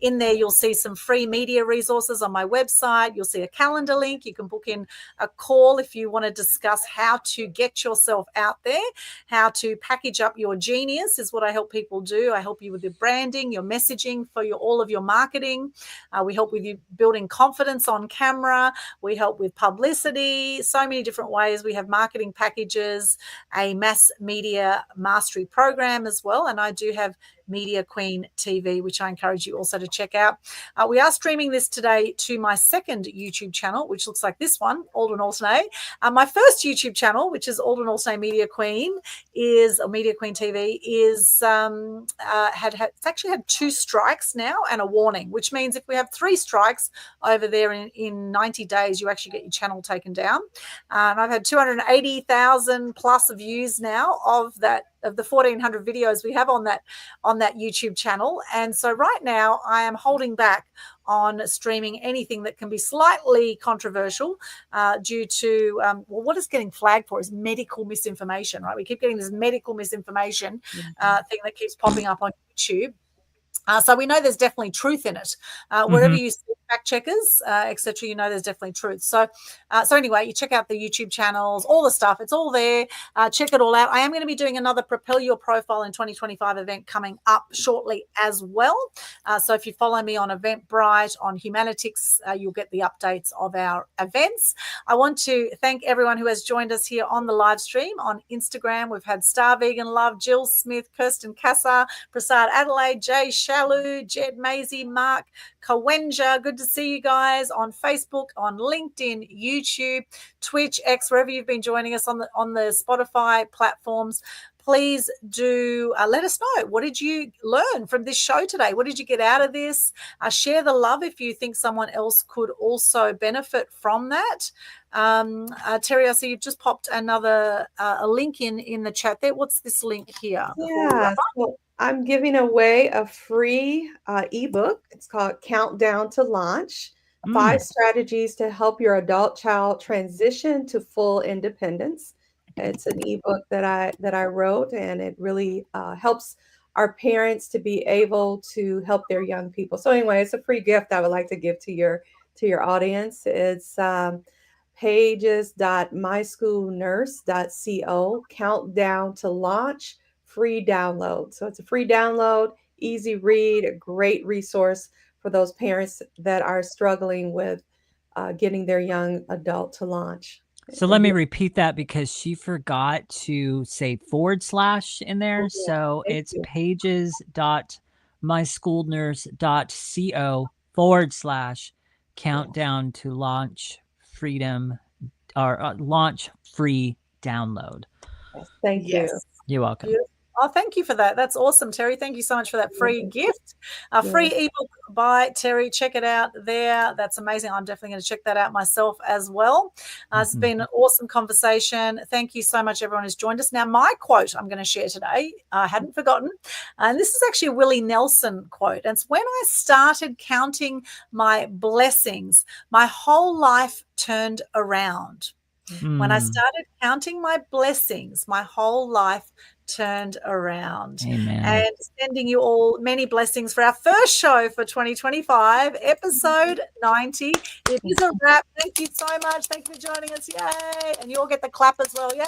In there, you'll see some free media resources on my website. You'll see a calendar link. You can book in a call if you want to discuss how to get yourself out there, how to package up your genius is what I help people do. I help you with your branding, your messaging, for all of your marketing. We help with you building confidence on camera. We help with publicity, so many different ways. We have marketing packages, a mass media mastery program as well. And I do have Media Queen TV, which I encourage you also to check out. We are streaming this today to my second YouTube channel, which looks like this one, Aldwyn Altuney. My first YouTube channel, which is Aldwyn Altuney Media Queen, Media Queen TV, it's actually had 2 strikes now and a warning, which means if we have 3 strikes over there in 90 days, you actually get your channel taken down. And I've had 280,000 plus views now of the 1,400 videos we have on that YouTube channel. And so right now I am holding back on streaming anything that can be slightly controversial due to, what is getting flagged for is medical misinformation, right? We keep getting this medical misinformation thing that keeps popping up on YouTube. So we know there's definitely truth in it. Wherever you see fact checkers, etc., you know there's definitely truth. So anyway, you check out the YouTube channels, all the stuff. It's all there. Check it all out. I am going to be doing another Propel Your Profile in 2025 event coming up shortly as well. So if you follow me on Eventbrite, on Humanitix, you'll get the updates of our events. I want to thank everyone who has joined us here on the live stream on Instagram. We've had Star Vegan Love, Jill Smith, Kirsten Casa, Prasad Adelaide, Jay Shalu, Jed Maisie, Mark Kawenja. Good to see you guys on Facebook, on LinkedIn, YouTube, Twitch, X, wherever you've been joining us on the Spotify platforms. Please do let us know. What did you learn from this show today? What did you get out of this? Share the love if you think someone else could also benefit from that. Terri, I see you've just popped another a link in the chat there. What's this link here? Yeah, so I'm giving away a free ebook. It's called Countdown to Launch, 5 Strategies to Help Your Adult Child Transition to Full Independence. It's an ebook that I wrote, and it really helps our parents to be able to help their young people. So anyway, it's a free gift I would like to give to your audience. It's pages.myschoolnurse.co, Countdown to Launch, free download. So it's a free download, easy read, a great resource for those parents that are struggling with getting their young adult to launch. So let me repeat that because she forgot to say / in there. So it's pages.myschoolnurse.co / countdown to launch freedom or launch free download. Thank you. You're welcome. Beautiful. Oh, thank you for that. That's awesome, Terri. Thank you so much for that free gift. Free ebook by Terri. Check it out there. That's amazing. I'm definitely going to check that out myself as well. It's been an awesome conversation. Thank you so much, everyone who's joined us. Now, my quote I'm going to share today, I hadn't forgotten. And this is actually a Willie Nelson quote. And it's when I started counting my blessings, my whole life turned around. When I started counting my blessings, my whole life turned around. Amen. And sending you all many blessings for our first show for 2025, episode 90. It is a wrap. Thank you so much. Thank you for joining us. Yay. And you all get the clap as well. Yay.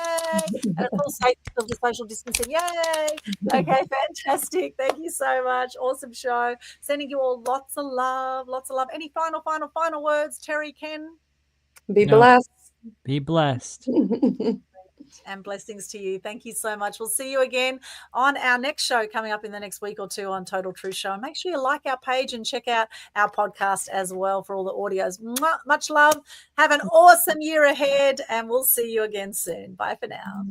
And it's all safe of the social distancing. Yay. Okay, fantastic. Thank you so much. Awesome show. Sending you all lots of love, lots of love. Any final words, Terri, Ken? Be blessed. Be blessed. And blessings to you. Thank you so much. We'll see you again on our next show coming up in the next week or two on Total Truth Show. And make sure you like our page and check out our podcast as well for all the audios. Much love. Have an awesome year ahead, and we'll see you again soon. Bye for now.